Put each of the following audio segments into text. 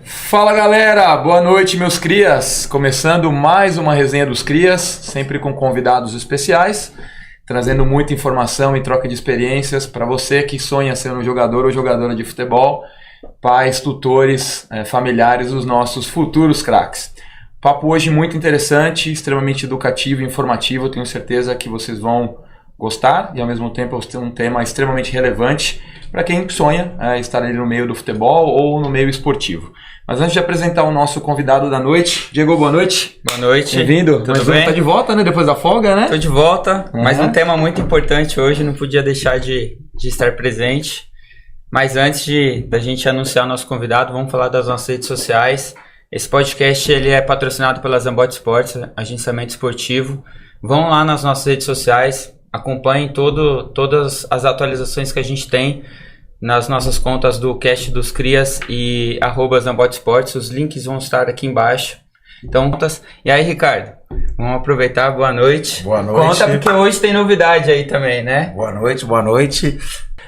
Fala galera, boa noite meus crias, começando mais uma resenha dos crias, sempre com convidados especiais, trazendo muita informação e troca de experiências para você que sonha ser um jogador ou jogadora de futebol, pais, tutores, familiares dos nossos futuros craques. Papo hoje muito interessante, extremamente educativo e informativo, tenho certeza que vocês vão gostar e ao mesmo tempo é um tema extremamente relevante para quem sonha estar ali no meio do futebol ou no meio esportivo. Mas antes de apresentar o nosso convidado da noite, Diego, boa noite. Boa noite. Bem-vindo. Tudo bem? Tá de volta, né? Depois da folga, né? Tô de volta, mas um tema muito importante hoje, não podia deixar de estar presente. Mas antes da gente anunciar o nosso convidado, vamos falar das nossas redes sociais. Esse podcast ele é patrocinado pela Zambotti Esportes, agenciamento esportivo. Vão lá nas nossas redes sociais, acompanhem todas as atualizações que a gente tem nas nossas contas do Cast dos Crias e @Zambotti Esportes. Os links vão estar aqui embaixo. Então, e aí, Ricardo? Vamos aproveitar, boa noite. Boa noite. Conta porque hoje tem novidade aí também, né? Boa noite.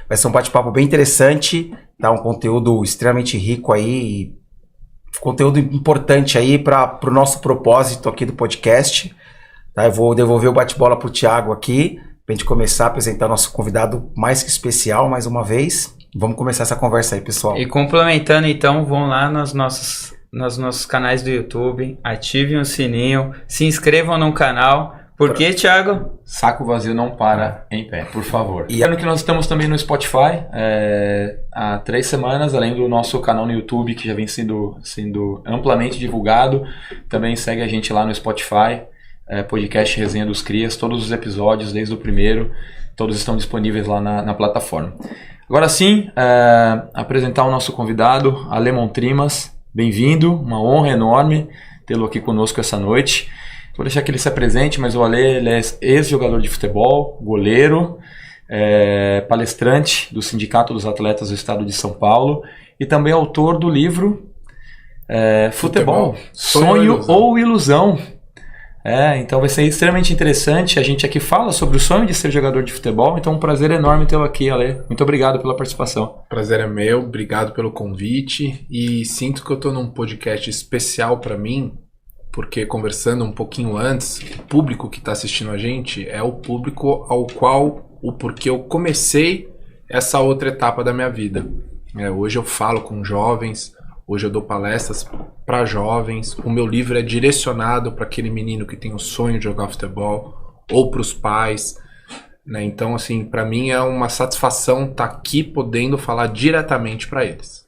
Vai ser um bate-papo bem interessante, tá? Um conteúdo extremamente rico aí, conteúdo importante aí para o nosso propósito aqui do podcast. Tá? Eu vou devolver o bate-bola pro Thiago aqui, pra gente começar a apresentar nosso convidado mais que especial, mais uma vez. Vamos começar essa conversa aí, pessoal. E complementando, então, vão lá nos nossos canais do YouTube, ativem o sininho, se inscrevam no canal. Por quê, Thiago? Saco vazio não para em pé, por favor. E lembrando que nós estamos também no Spotify há 3 semanas, além do nosso canal no YouTube, que já vem sendo amplamente divulgado. Também segue a gente lá no Spotify, podcast Resenha dos Crias, todos os episódios, desde o primeiro, todos estão disponíveis lá na plataforma. Agora sim, apresentar o nosso convidado, Alemão Trimas. Bem-vindo, uma honra enorme tê-lo aqui conosco essa noite. Vou deixar que ele se apresente, mas o Ale ele é ex-jogador de futebol, goleiro, palestrante do Sindicato dos Atletas do Estado de São Paulo e também autor do livro Futebol, Sonho ou Ilusão. Então vai ser extremamente interessante. A gente aqui fala sobre o sonho de ser jogador de futebol, então é um prazer enorme tê-lo aqui, Ale. Muito obrigado pela participação. Prazer é meu, obrigado pelo convite e sinto que eu estou num podcast especial para mim, porque conversando um pouquinho antes, o público que está assistindo a gente é o público ao qual o porquê eu comecei essa outra etapa da minha vida. Hoje eu falo com jovens, hoje eu dou palestras para jovens, o meu livro é direcionado para aquele menino que tem o sonho de jogar futebol ou para os pais, né? Então, assim, para mim é uma satisfação estar aqui podendo falar diretamente para eles.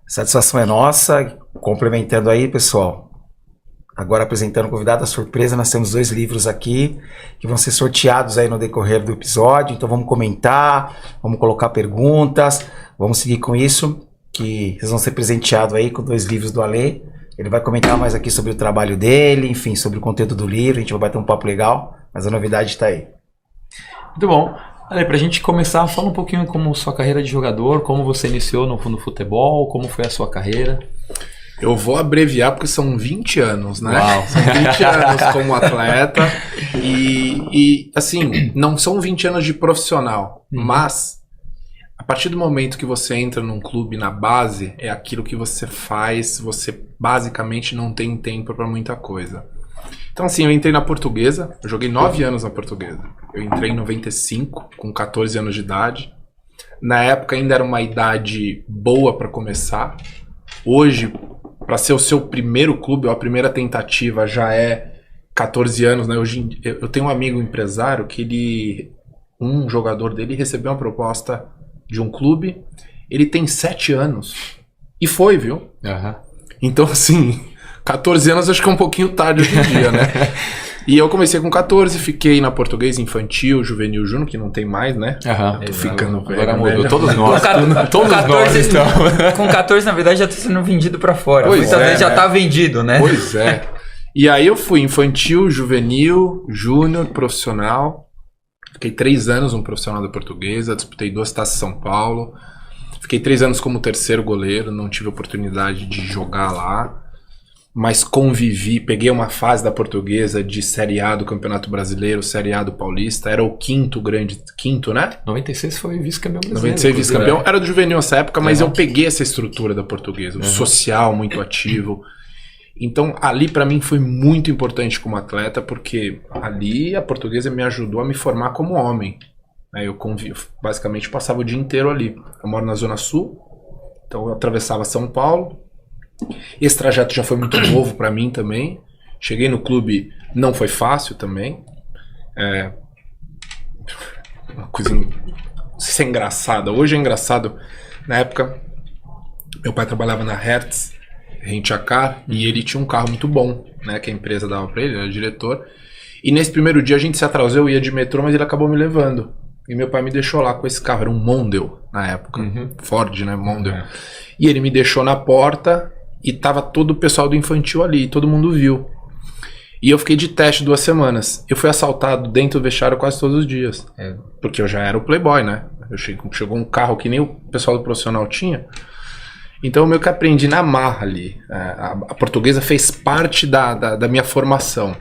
Satisfação é nossa. Complementando aí, pessoal, agora apresentando o convidado, a surpresa, nós temos 2 livros aqui que vão ser sorteados aí no decorrer do episódio, então vamos comentar, vamos colocar perguntas, vamos seguir com isso, que vocês vão ser presenteados aí com 2 livros do Ale. Ele vai comentar mais aqui sobre o trabalho dele, enfim, sobre o conteúdo do livro, a gente vai bater um papo legal, mas a novidade está aí. Muito bom. Ale, pra gente começar, fala um pouquinho como sua carreira de jogador, como você iniciou no futebol, como foi a sua carreira. Eu vou abreviar porque são 20 anos, né? Uau. São 20 anos como atleta e assim, não são 20 anos de profissional, mas a partir do momento que você entra num clube na base, é aquilo que você faz, você basicamente não tem tempo para muita coisa. Então assim, eu entrei na Portuguesa, eu joguei 9 anos na Portuguesa. Eu entrei em 95, com 14 anos de idade. Na época ainda era uma idade boa para começar. Hoje, para ser o seu primeiro clube, ou a primeira tentativa já é 14 anos, né? Hoje eu tenho um amigo empresário que um jogador dele recebeu uma proposta de um clube, ele tem 7 anos. E foi, viu? Uhum. Então, assim, 14 anos acho que é um pouquinho tarde hoje em dia, né? E eu comecei com 14, fiquei na Portuguesa infantil, juvenil, júnior, que não tem mais, né? Uhum. Tô ficando velho. Agora mudou, né? todos nós. Com 14, com 14, na verdade, já tá sendo vendido pra fora. Pois Muitas vezes já né? tá vendido, né? Pois é. E aí eu fui infantil, juvenil, júnior, profissional. Fiquei 3 anos no profissional da Portuguesa, disputei 2 taças São Paulo. Fiquei 3 anos como terceiro goleiro, não tive oportunidade de jogar lá. mas convivi, peguei uma fase da Portuguesa de Série A do Campeonato Brasileiro, Série A do Paulista, era o quinto, né? 96 foi vice-campeão brasileiro. 96 vice-campeão, era do juvenil nessa época, mas eu peguei essa estrutura da Portuguesa, o social muito ativo. Então ali pra mim foi muito importante como atleta, porque ali a Portuguesa me ajudou a me formar como homem. Eu basicamente passava o dia inteiro ali. Eu moro na Zona Sul, então eu atravessava São Paulo. Esse trajeto já foi muito novo pra mim também. Cheguei no clube, não foi fácil também. Uma coisa, não sei se é engraçada. Hoje é engraçado. Na época, meu pai trabalhava na Hertz, Rent-A-Car, e ele tinha um carro muito bom, né, que a empresa dava pra ele, ele era diretor. E nesse primeiro dia a gente se atrasou, eu ia de metrô, mas ele acabou me levando. E meu pai me deixou lá com esse carro, era um Mondeo na época, Ford, né, Mondeo. E ele me deixou na porta e tava todo o pessoal do infantil ali, todo mundo viu. E eu fiquei de teste 2 semanas. Eu fui assaltado dentro do vestiário quase todos os dias. Porque eu já era o playboy, né? Chegou um carro que nem o pessoal do profissional tinha. Então eu meio que aprendi na marra ali. A Portuguesa fez parte da minha formação.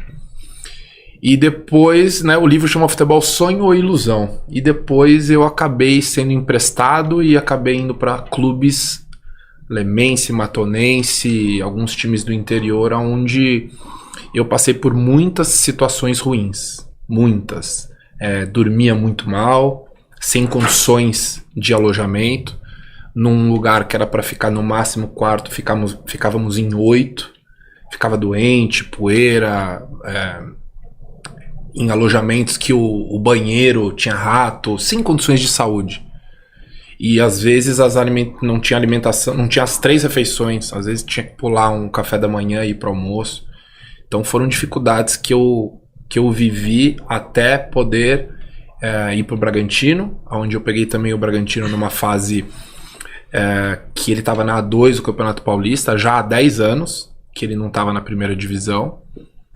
E depois, né, o livro chama Futebol Sonho ou Ilusão. E depois eu acabei sendo emprestado e acabei indo para clubes Lemense, Matonense, alguns times do interior, onde eu passei por muitas situações ruins. Muitas. Dormia muito mal, sem condições de alojamento. Num lugar que era para ficar no máximo 4, ficávamos em 8. Ficava doente, poeira... em alojamentos que o banheiro tinha rato, sem condições de saúde. E às vezes não tinha alimentação, não tinha as 3 refeições, às vezes tinha que pular um café da manhã e ir para o almoço. Então foram dificuldades que eu vivi até poder ir para o Bragantino, onde eu peguei também o Bragantino numa fase que ele estava na A2 do Campeonato Paulista, já há 10 anos, que ele não estava na primeira divisão.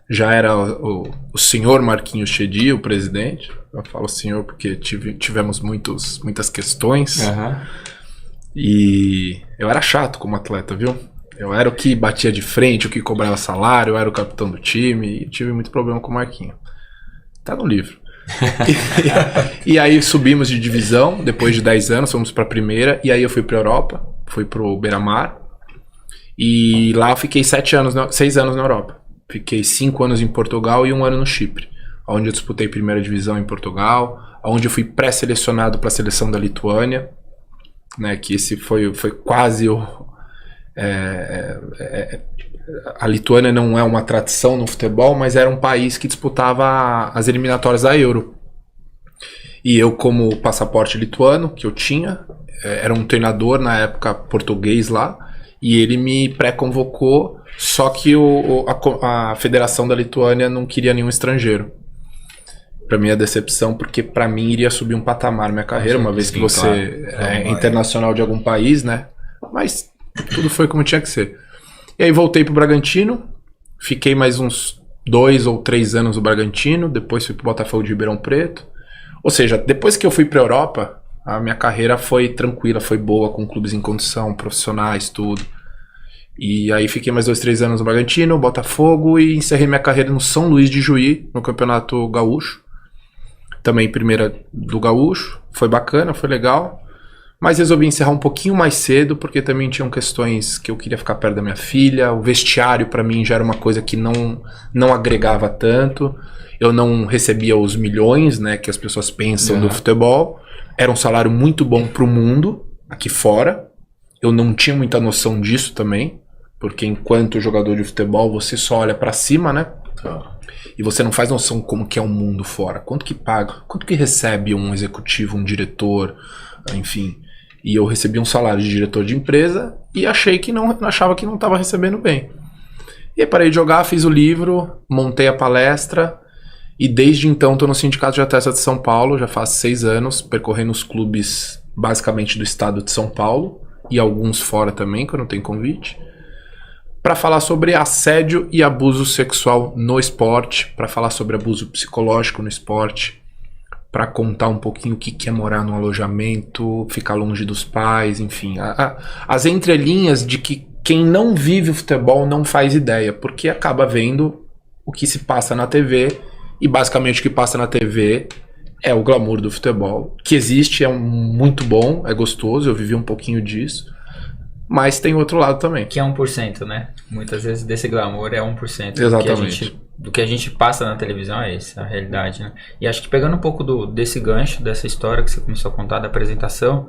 Já era o senhor Marquinhos Chedi, o presidente. Eu falo senhor porque tivemos muitas questões. E eu era chato como atleta, viu? Eu era o que batia de frente, o que cobrava salário, eu era o capitão do time e tive muito problema com o Marquinhos. Tá no livro. E aí subimos de divisão, depois de 10 anos, fomos pra primeira. E aí eu fui pra Europa, fui pro Beira-Mar. E lá eu fiquei 6 anos na Europa. Fiquei 5 anos em Portugal e 1 ano no Chipre, onde eu disputei primeira divisão em Portugal, onde eu fui pré-selecionado para a seleção da Lituânia, né, que esse foi quase o... a Lituânia não é uma tradição no futebol, mas era um país que disputava as eliminatórias da Euro. E eu, como passaporte lituano, que eu tinha, era um treinador na época português lá, e ele me pré-convocou. Só que a Federação da Lituânia não queria nenhum estrangeiro. Pra mim é decepção, porque pra mim iria subir um patamar minha carreira, uma vez que você é internacional de algum país, né? Mas tudo foi como tinha que ser. E aí voltei pro Bragantino, fiquei mais uns 2 ou 3 anos no Bragantino, depois fui pro Botafogo de Ribeirão Preto. Ou seja, depois que eu fui pra Europa, a minha carreira foi tranquila, foi boa, com clubes em condição, profissionais, tudo. E aí fiquei mais 2, 3 anos no Bragantino, Botafogo, e encerrei minha carreira no São Luís de Juí, no Campeonato Gaúcho. Também primeira do Gaúcho, foi bacana, foi legal. Mas resolvi encerrar um pouquinho mais cedo, porque também tinham questões que eu queria ficar perto da minha filha. O vestiário pra mim já era uma coisa que não agregava tanto. Eu não recebia os milhões, né, que as pessoas pensam do futebol. Era um salário muito bom pro mundo, aqui fora. Eu não tinha muita noção disso também. Porque enquanto jogador de futebol, você só olha pra cima, né? E você não faz noção como que é o mundo fora. Quanto que paga, quanto que recebe um executivo, um diretor, enfim. E eu recebi um salário de diretor de empresa e achava que não estava recebendo bem. E aí parei de jogar, fiz o livro, montei a palestra e desde então estou no Sindicato de Atletas de São Paulo, já faz 6 anos, percorrendo os clubes basicamente do estado de São Paulo e alguns fora também, quando tem convite. Para falar sobre assédio e abuso sexual no esporte, para falar sobre abuso psicológico no esporte, para contar um pouquinho o que é morar num alojamento, ficar longe dos pais, enfim, as entrelinhas de que quem não vive o futebol não faz ideia, porque acaba vendo o que se passa na TV, e basicamente o que passa na TV é o glamour do futebol, que existe, é muito bom, é gostoso, eu vivi um pouquinho disso, mas tem outro lado também. Que é 1%, né? Muitas vezes desse glamour é 1%. Exatamente. Do que a gente passa na televisão é essa a realidade, né? E acho que pegando um pouco desse gancho, dessa história que você começou a contar da apresentação,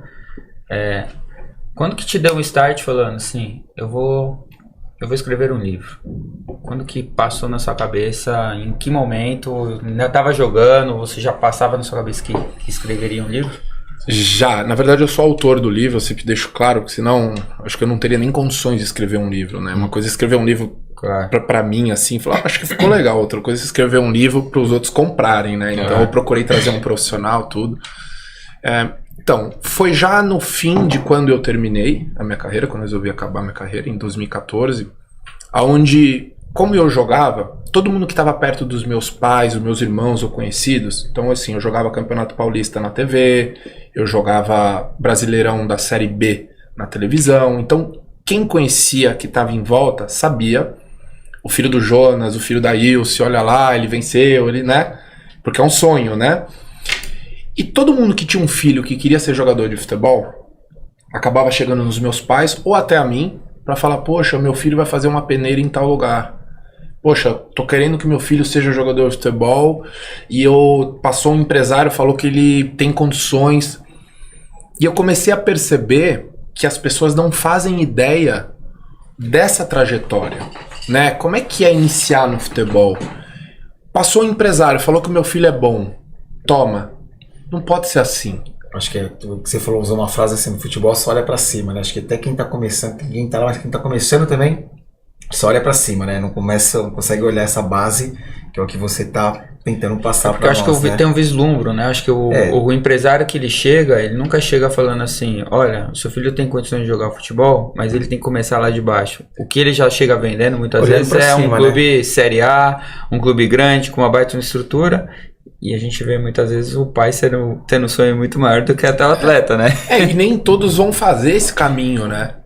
quando que te deu um start falando assim, eu vou escrever um livro? Quando que passou na sua cabeça, em que momento, ainda estava jogando, você já passava na sua cabeça que escreveria um livro? Já, na verdade eu sou autor do livro, eu sempre deixo claro, porque senão acho que eu não teria nem condições de escrever um livro, né? Uma coisa é escrever um livro Claro. pra mim, assim, falar, acho que ficou legal. Outra coisa é escrever um livro para os outros comprarem, né? Então eu procurei trazer um profissional, tudo. Então, foi já no fim de quando eu terminei a minha carreira, quando eu resolvi acabar a minha carreira, em 2014, aonde, como eu jogava, todo mundo que estava perto dos meus pais, os meus irmãos ou conhecidos, então assim, eu jogava Campeonato Paulista na TV, eu jogava Brasileirão da Série B na televisão, então quem conhecia que estava em volta sabia, o filho do Jonas, o filho da Ilse, olha lá, ele venceu, ele, né? Porque é um sonho, né? E todo mundo que tinha um filho que queria ser jogador de futebol acabava chegando nos meus pais ou até a mim para falar, poxa, meu filho vai fazer uma peneira em tal lugar. Poxa, tô querendo que meu filho seja jogador de futebol e passou um empresário, falou que ele tem condições. E eu comecei a perceber que as pessoas não fazem ideia dessa trajetória, né? Como é que é iniciar no futebol? Passou um empresário, falou que meu filho é bom. Toma. Não pode ser assim. Acho que o que você falou, usou uma frase assim, no futebol só olha pra cima, né? Acho que até quem tá começando, quem tá lá, mas quem tá começando também, só olha pra cima, né? Não consegue olhar essa base, que é o que você tá tentando passar pra nós, eu acho que tem um vislumbro, né? Acho que o empresário que ele nunca chega falando assim, olha, o seu filho tem condições de jogar futebol, mas ele tem que começar lá de baixo. O que ele já chega vendendo, muitas vezes, é um clube Série A, um clube grande, com uma baita estrutura. E a gente vê muitas vezes o pai tendo um sonho muito maior do que até o atleta, né? E nem todos vão fazer esse caminho, né?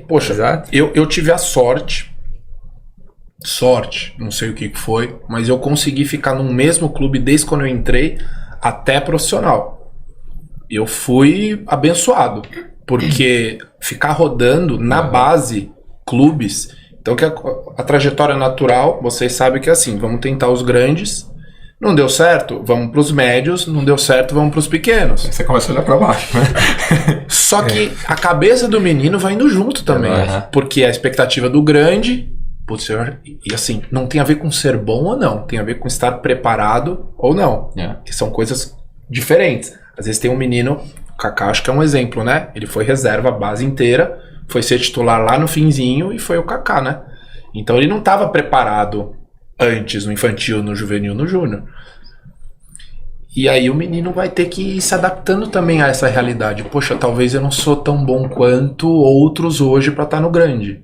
Poxa, exato. Eu tive a sorte, não sei o que foi, mas eu consegui ficar no mesmo clube desde quando eu entrei até profissional. Eu fui abençoado, porque ficar rodando na base clubes, então que a trajetória natural, vocês sabem que é assim, vamos tentar os grandes. Não deu certo, vamos pros médios. Não deu certo, vamos pros pequenos. Você começa a olhar pra baixo, né? Só que a cabeça do menino vai indo junto também. Porque a expectativa do grande... Putz, e assim, não tem a ver com ser bom ou não. Tem a ver com estar preparado ou não. Que são coisas diferentes. Às vezes tem um menino... O Kaká acho que é um exemplo, né? Ele foi reserva a base inteira. Foi ser titular lá no finzinho e foi o Kaká, né? Então ele não estava preparado... antes, no infantil, no juvenil, no júnior. E aí o menino vai ter que ir se adaptando também a essa realidade. Poxa, talvez eu não sou tão bom quanto outros hoje para estar no grande.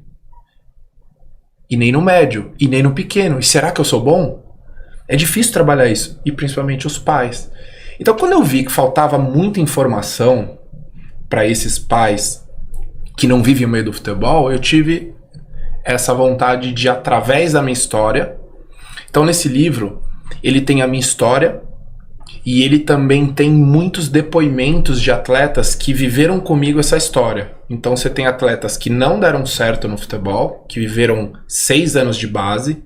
E nem no médio, e nem no pequeno. E será que eu sou bom? É difícil trabalhar isso, e principalmente os pais. Então quando eu vi que faltava muita informação para esses pais que não vivem no meio do futebol, eu tive essa vontade de, através da minha história... Então, nesse livro, ele tem a minha história e ele também tem muitos depoimentos de atletas que viveram comigo essa história. Então, você tem atletas que não deram certo no futebol, que viveram 6 anos de base,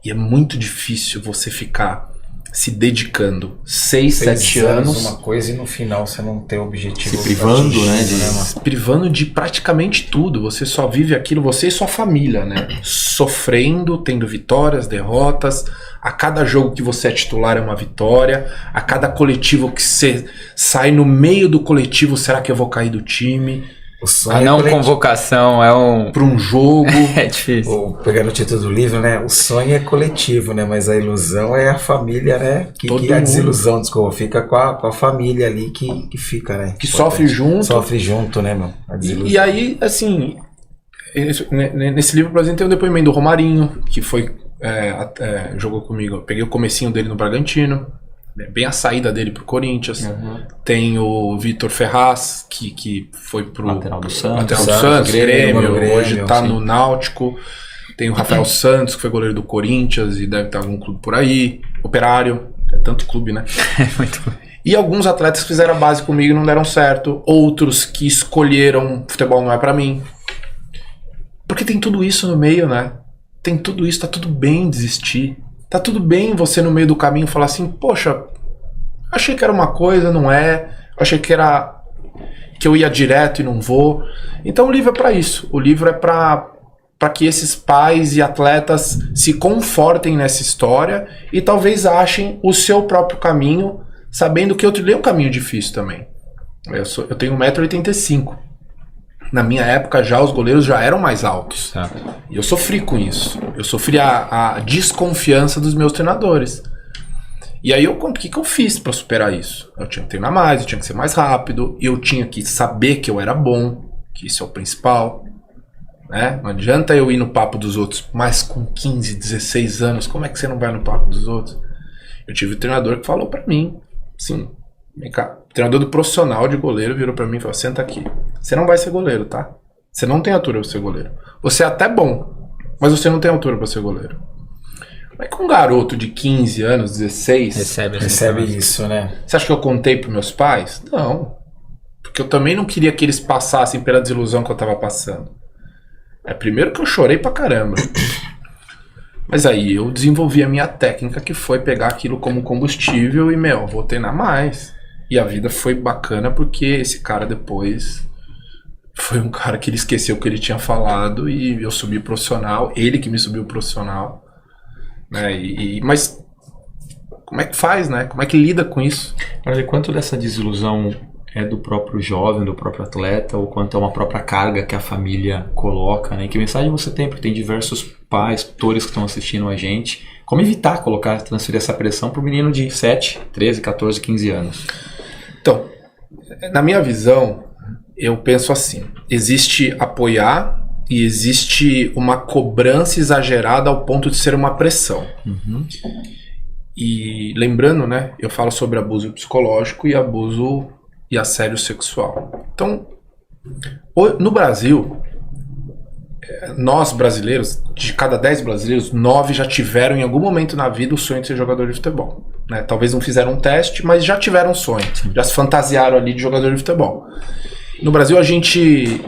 e é muito difícil você ficar se dedicando 6, 7 anos. Uma coisa e no final você não ter objetivo. Se privando, né? Se privando de praticamente tudo. Você só vive aquilo, você e sua família, né? Sofrendo, tendo vitórias, derrotas. A cada jogo que você é titular é uma vitória. A cada coletivo que você sai no meio do coletivo, será que eu vou cair do time? A não convocação para um jogo. É difícil. Pegando o título do livro, né? O sonho é coletivo, né? Mas a ilusão é a família, né? Que a desilusão, desculpa, fica com a família ali que fica, né? Que sofre junto. Sofre junto, né, meu? E aí, assim, nesse livro, por exemplo, tem o depoimento do Romarinho, que foi jogou comigo. Eu peguei o comecinho dele no Bragantino. bem a saída dele pro Corinthians. Tem o Vitor Ferraz, que foi pro lateral do Santos, Grêmio, hoje tá sim. no Náutico. Tem o Rafael Santos, que foi goleiro do Corinthians e deve estar em algum clube por aí. Operário, é tanto clube, né? E alguns atletas que fizeram a base comigo e não deram certo. Outros que escolheram futebol não é pra mim. Porque tem tudo isso no meio, né? Tem tudo isso, tá tudo bem desistir. Tá tudo bem você no meio do caminho falar assim, poxa, achei que era uma coisa, não é. Achei que eu ia direto e não vou. Então o livro é pra isso. O livro é pra que esses pais e atletas se confortem nessa história e talvez achem o seu próprio caminho, sabendo que eu trilhei um caminho difícil também. Eu tenho 1,85 m. Na minha época já os goleiros já eram mais altos. E eu sofri com isso. Eu sofri a desconfiança dos meus treinadores. E aí o que eu fiz para superar isso? Eu tinha que treinar mais, eu tinha que ser mais rápido, eu tinha que saber que eu era bom, que isso é o principal. Né? Não adianta eu ir no papo dos outros, mas com 15, 16 anos, como é que você não vai no papo dos outros? Eu tive um treinador que falou pra mim, sim, vem cá, o treinador do profissional de goleiro virou pra mim e falou, senta aqui, você não vai ser goleiro, tá? Você não tem altura pra ser goleiro. Você é até bom, mas você não tem altura pra ser goleiro. Mas com um garoto de 15 anos, 16... Recebe isso, né? Você acha que eu contei pros meus pais? Não. Porque eu também não queria que eles passassem pela desilusão que eu tava passando. Primeiro que eu chorei pra caramba. Mas aí eu desenvolvi a minha técnica, que foi pegar aquilo como combustível e, vou treinar mais. E a vida foi bacana porque esse cara depois foi um cara que ele esqueceu o que ele tinha falado e eu subi profissional, ele que me subiu profissional. Né? Mas como é que faz, né? Como é que lida com isso? Olha, quanto dessa desilusão é do próprio jovem, do próprio atleta, ou quanto é uma própria carga que a família coloca, né? Que mensagem você tem? Porque tem diversos pais, tutores que estão assistindo a gente. Como evitar transferir essa pressão para o menino de 7, 13, 14, 15 anos? Então, na minha visão, eu penso assim, existe apoiar e existe uma cobrança exagerada ao ponto de ser uma pressão. E lembrando, né, eu falo sobre abuso psicológico e abuso e assédio sexual. Então, no Brasil, nós brasileiros, de cada 10 brasileiros, 9 já tiveram em algum momento na vida o sonho de ser jogador de futebol. Né? Talvez não fizeram um teste, mas já tiveram um sonho. Já se fantasiaram ali de jogador de futebol. No Brasil, a gente,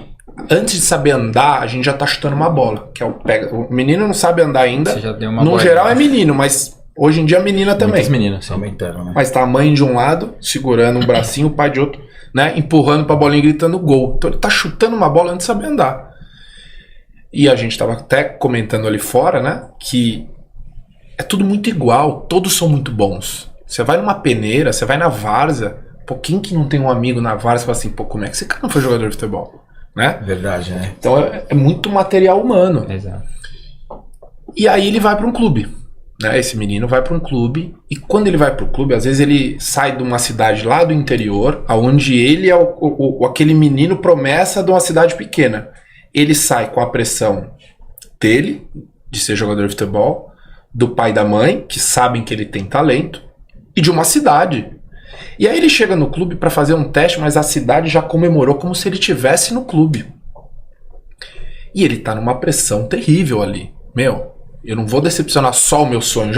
antes de saber andar, a gente já tá chutando uma bola. Que é o menino não sabe andar ainda. Você já deu uma no bola, geral é menino, mas hoje em dia a menina também. Muitas meninas, sim. Aumentando, né? Mas tá a mãe de um lado, segurando um bracinho, o pai de outro, né? Empurrando pra bolinha e gritando gol. Então ele tá chutando uma bola antes de saber andar. E a gente tava até comentando ali fora, né? Que é tudo muito igual, todos são muito bons. Você vai numa peneira, você vai na várzea, pô, quem que não tem um amigo na várzea e fala assim, pô, como é que esse cara não foi jogador de futebol? Né? Verdade, né? Então é muito material humano. Exato. E aí ele vai pra um clube. Né? Esse menino vai para um clube e quando ele vai para o clube, às vezes ele sai de uma cidade lá do interior, onde ele é aquele menino promessa de uma cidade pequena. Ele sai com a pressão dele, de ser jogador de futebol, do pai e da mãe, que sabem que ele tem talento, e de uma cidade. E aí ele chega no clube para fazer um teste, mas a cidade já comemorou como se ele estivesse no clube. E ele tá numa pressão terrível ali. Eu não vou decepcionar só o meu sonho.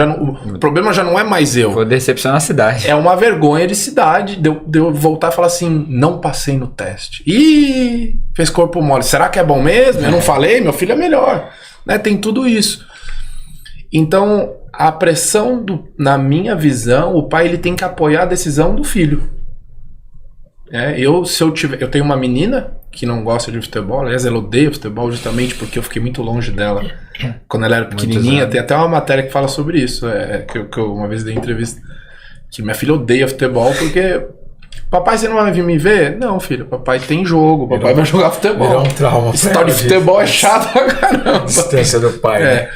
O problema já não é mais eu. Vou decepcionar a cidade. É uma vergonha de cidade. De eu voltar e falar assim, não passei no teste. Ih, fez corpo mole. Será que é bom mesmo? Eu não falei, meu filho é melhor. Né? Tem tudo isso. Então, a pressão, na minha visão, o pai ele tem que apoiar a decisão do filho. Eu tenho uma menina que não gosta de futebol, aliás, ela odeia futebol justamente porque eu fiquei muito longe dela quando ela era pequenininha. Tem até uma matéria que fala sobre isso, que eu uma vez dei entrevista, que minha filha odeia futebol porque papai, você não vai vir me ver? Não, filho, papai tem jogo, papai vai jogar futebol. Virou um trauma. Esse tal de futebol é chato pra caramba. Distância do pai, né?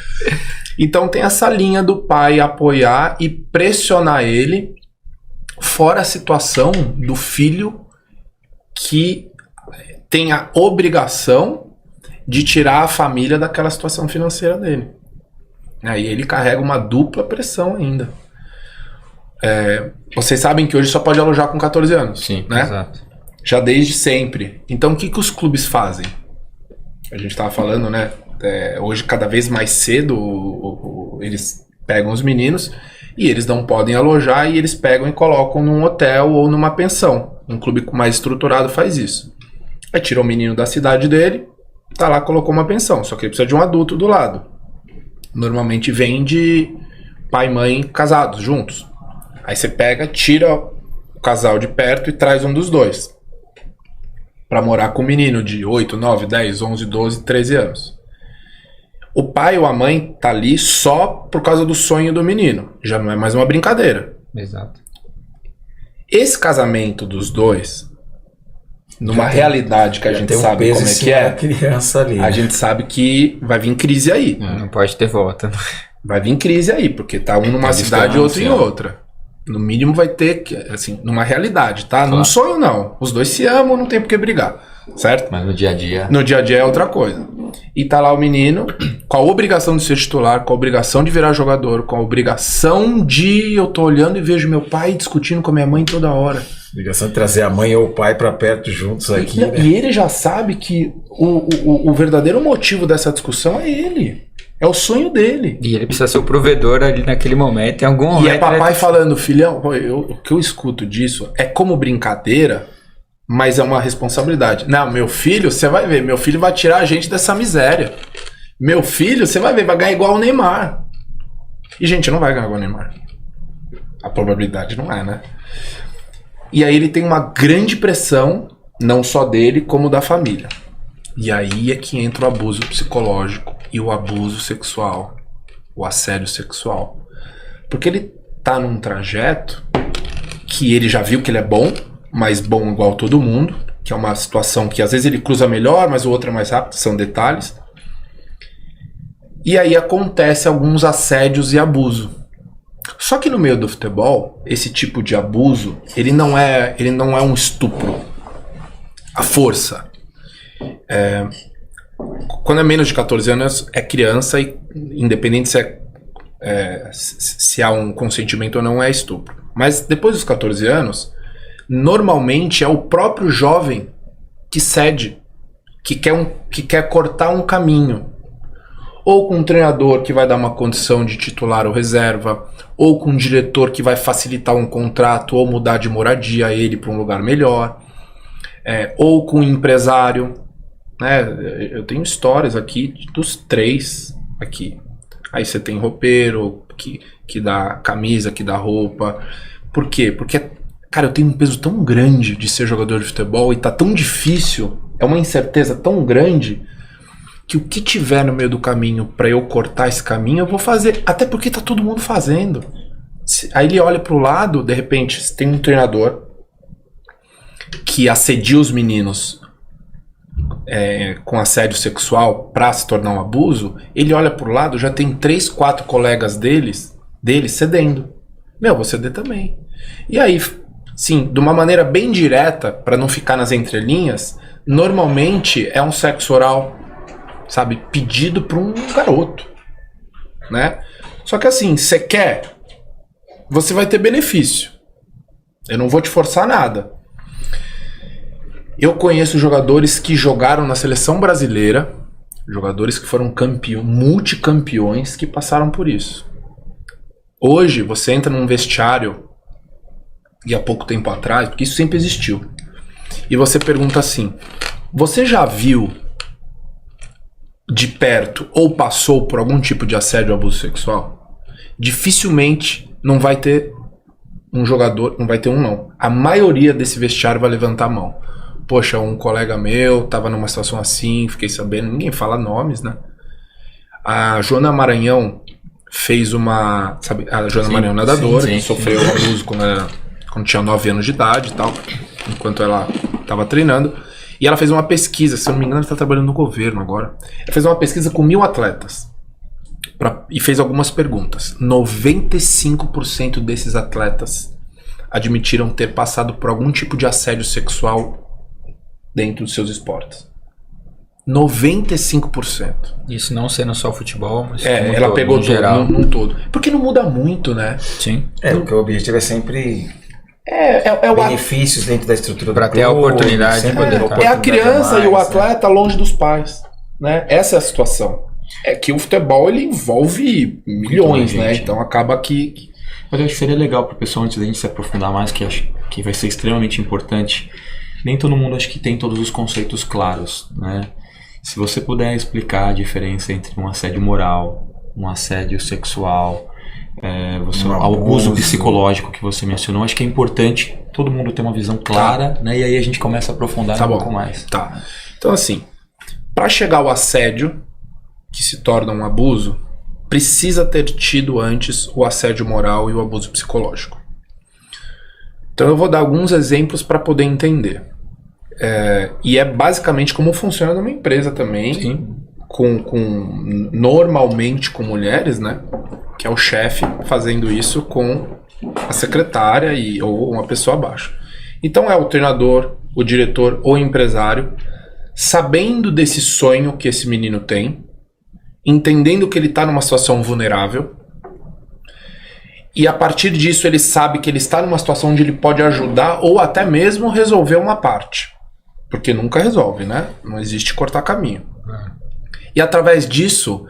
Então tem essa linha do pai apoiar e pressionar ele, fora a situação do filho que tem a obrigação de tirar a família daquela situação financeira dele. Aí ele carrega uma dupla pressão ainda. vocês sabem que hoje só pode alojar com 14 anos. Sim, né? exato. Já desde sempre. Então, o que os clubes fazem? A gente estava falando, né? Hoje, cada vez mais cedo, eles pegam os meninos e eles não podem alojar e eles pegam e colocam num hotel ou numa pensão. Um clube mais estruturado faz isso. Aí tira o menino da cidade dele, tá lá, colocou uma pensão. Só que ele precisa de um adulto do lado. Normalmente vem de pai e mãe casados, juntos. Aí você pega, tira o casal de perto e traz um dos dois pra morar com o menino de 8, 9, 10, 11, 12, 13 anos. O pai ou a mãe tá ali só por causa do sonho do menino. Já não é mais uma brincadeira. Exato. Esse casamento dos dois, numa realidade que a gente sabe como é que é, criança ali, a gente sabe que vai vir crise aí. Não pode ter volta. Vai vir crise aí, porque tá um numa cidade e outro em outra. No mínimo vai ter, assim, numa realidade, tá? Claro. Num sonho não. Os dois se amam, não tem por que brigar, certo? Mas no dia a dia... No dia a dia é outra coisa. E tá lá o menino com a obrigação de ser titular, com a obrigação de virar jogador, com a obrigação de... Eu tô olhando e vejo meu pai discutindo com a minha mãe toda hora. Obrigação de trazer a mãe ou o pai pra perto juntos aqui, né? E ele já sabe que o verdadeiro motivo dessa discussão é ele. É o sonho dele. E ele precisa ser o provedor ali naquele momento, em algum momento. E é papai falando, filhão, o que eu escuto disso é como brincadeira, mas é uma responsabilidade. Não, meu filho, você vai ver, meu filho vai tirar a gente dessa miséria. Meu filho, você vai ver, vai ganhar igual o Neymar. E, gente, não vai ganhar igual o Neymar. A probabilidade não é, né? E aí ele tem uma grande pressão, não só dele, como da família. E aí é que entra o abuso psicológico e o abuso sexual, o assédio sexual. Porque ele tá num trajeto que ele já viu que ele é bom, mas bom igual todo mundo, que é uma situação que às vezes ele cruza melhor, mas o outro é mais rápido, são detalhes. E aí acontece alguns assédios e abuso. Só que no meio do futebol, esse tipo de abuso, ele não é um estupro. A força. Quando é menos de 14 anos, é criança e independente se há um consentimento ou não, é estupro. Mas depois dos 14 anos, normalmente é o próprio jovem que cede, que quer cortar um caminho. Ou com um treinador que vai dar uma condição de titular ou reserva, ou com um diretor que vai facilitar um contrato ou mudar de moradia ele para um lugar melhor, ou com um empresário. Né? Eu tenho histórias aqui dos 3 aqui. Aí você tem roupeiro que dá camisa, que dá roupa. Por quê? Porque, cara, eu tenho um peso tão grande de ser jogador de futebol e tá tão difícil, é uma incerteza tão grande, que o que tiver no meio do caminho para eu cortar esse caminho, eu vou fazer. Até porque tá todo mundo fazendo. Aí ele olha pro lado, de repente, tem um treinador que assedia os meninos com assédio sexual para se tornar um abuso. Ele olha pro lado, já tem 3, 4 colegas dele cedendo. Meu, vou ceder também. E aí, sim, de uma maneira bem direta, para não ficar nas entrelinhas, normalmente é um sexo oral, sabe, pedido para um garoto, né? Só que assim, você quer, você vai ter benefício. Eu não vou te forçar nada. Eu conheço jogadores que jogaram na seleção brasileira, jogadores que foram multicampeões, que passaram por isso. Hoje, você entra num vestiário, e há pouco tempo atrás, porque isso sempre existiu, e você pergunta assim, você já viu de perto ou passou por algum tipo de assédio ou abuso sexual? Dificilmente não vai ter um jogador, não vai ter um não. A maioria desse vestiário vai levantar a mão. Poxa, um colega meu tava numa situação assim, fiquei sabendo, ninguém fala nomes, né? A Joana Maranhão fez uma... Sabe, a Joana Maranhão nadadora, que sofreu abuso quando tinha 9 anos de idade e tal, enquanto ela tava treinando. E ela fez uma pesquisa, se eu não me engano, ela está trabalhando no governo agora. Ela fez uma pesquisa com 1000 atletas e fez algumas perguntas. 95% desses atletas admitiram ter passado por algum tipo de assédio sexual dentro dos seus esportes. 95%. Isso não sendo só futebol, mas ela pegou tudo, geral. num todo. Porque não muda muito, né? Sim. Porque o objetivo é sempre o benefícios dentro da estrutura pra do ter a clube, oportunidade de sempre poder ter estar. É a criança mais, e o né? atleta longe dos pais, né? Essa é a situação. É que o futebol ele envolve milhões, né? gente. Então acaba que... Mas eu acho que seria legal pro pessoal, antes da gente se aprofundar mais, que acho que vai ser extremamente importante. Nem todo mundo acho que tem todos os conceitos claros, né? Se você puder explicar a diferença entre um assédio moral, um assédio sexual, o abuso psicológico que você mencionou, acho que é importante todo mundo ter uma visão clara, né? E aí a gente começa a aprofundar um pouco mais. Tá. Então assim, para chegar ao assédio, que se torna um abuso, precisa ter tido antes o assédio moral e o abuso psicológico. Então eu vou dar alguns exemplos para poder entender. E é basicamente como funciona numa empresa também. Sim. Normalmente com mulheres, né? Que é o chefe fazendo isso com a secretária ou uma pessoa abaixo. Então é o treinador, o diretor ou o empresário, sabendo desse sonho que esse menino tem, entendendo que ele está numa situação vulnerável, e a partir disso ele sabe que ele está numa situação onde ele pode ajudar ou até mesmo resolver uma parte. Porque nunca resolve, né? Não existe cortar caminho. E através disso,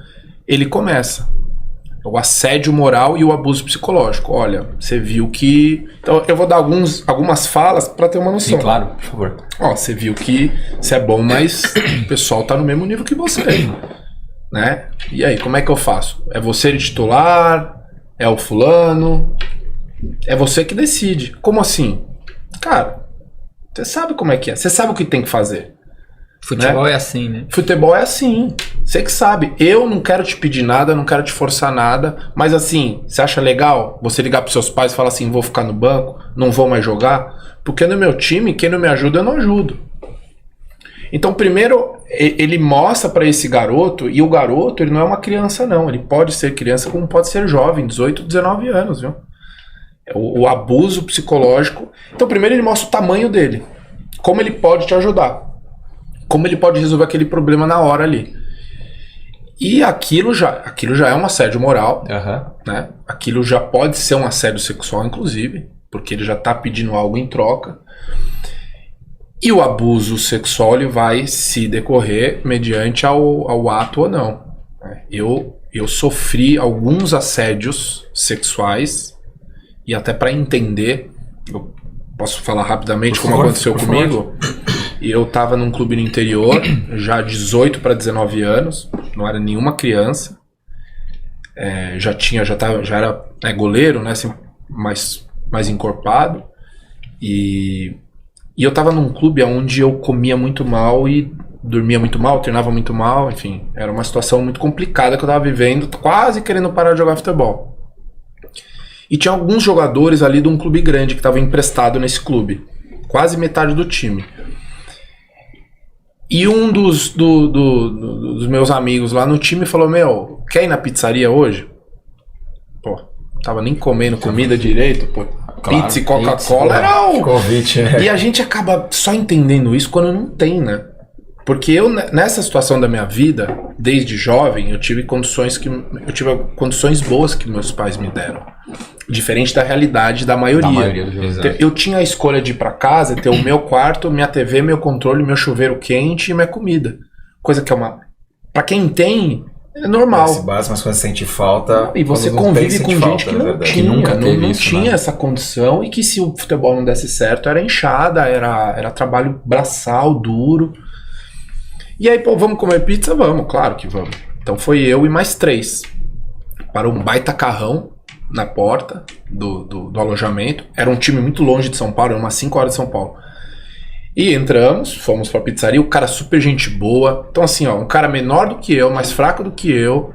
ele começa o assédio moral e o abuso psicológico. Olha, você viu que... Então eu vou dar algumas falas para ter uma noção. Sim, claro, por favor. Você viu que você é bom, mas o pessoal tá no mesmo nível que você, né? E aí, como é que eu faço? É você de titular? É o fulano? É você que decide. Como assim? Cara, você sabe como é que é. Você sabe o que tem que fazer. Futebol é assim, né? Futebol é assim. Você que sabe. Eu não quero te pedir nada, não quero te forçar nada. Mas assim, você acha legal você ligar pros seus pais e falar assim, vou ficar no banco, não vou mais jogar? Porque no meu time, quem não me ajuda, eu não ajudo. Então, primeiro, ele mostra pra esse garoto, e o garoto, ele não é uma criança, não. Ele pode ser criança como pode ser jovem, 18, 19 anos, viu? O abuso psicológico. Então, primeiro ele mostra o tamanho dele. Como ele pode te ajudar. Como ele pode resolver aquele problema na hora ali. E aquilo já é um assédio moral. Né? Aquilo já pode ser um assédio sexual, inclusive. Porque ele já está pedindo algo em troca. E o abuso sexual ele vai se decorrer mediante ao ato ou não. Eu sofri alguns assédios sexuais. E até para entender, eu posso falar rapidamente como aconteceu comigo. E eu tava num clube no interior, já 18 para 19 anos, não era nenhuma criança. Já era goleiro, né, assim, mais encorpado. E eu tava num clube onde eu comia muito mal e dormia muito mal, treinava muito mal, enfim. Era uma situação muito complicada que eu tava vivendo, quase querendo parar de jogar futebol. E tinha alguns jogadores ali de um clube grande que estavam emprestados nesse clube. Quase metade do time. E um dos meus amigos lá no time falou, meu, quer ir na pizzaria hoje? Pô, tava nem comendo comida direito, pô. Claro, pizza e Coca-Cola era o convite, né? E a gente acaba só entendendo isso quando não tem, né? Porque eu, nessa situação da minha vida, desde jovem, eu tive condições boas que meus pais me deram. Diferente da realidade da maioria. Eu tinha a escolha de ir pra casa, ter o meu quarto, minha TV, meu controle, meu chuveiro quente e minha comida. Coisa que é pra quem tem, é normal. Esse básico, mas quando você sente falta... E você convive com gente que não tinha, nunca não tinha essa condição e que se o futebol não desse certo, era enxada, era trabalho braçal, duro. E aí, pô, vamos comer pizza? Vamos, claro que vamos. Então foi eu e mais 3. Para um baita carrão na porta do alojamento. Era um time muito longe de São Paulo, era umas 5 horas de São Paulo. E entramos, fomos pra pizzaria, o cara super gente boa. Então assim, ó, um cara menor do que eu, mais fraco do que eu.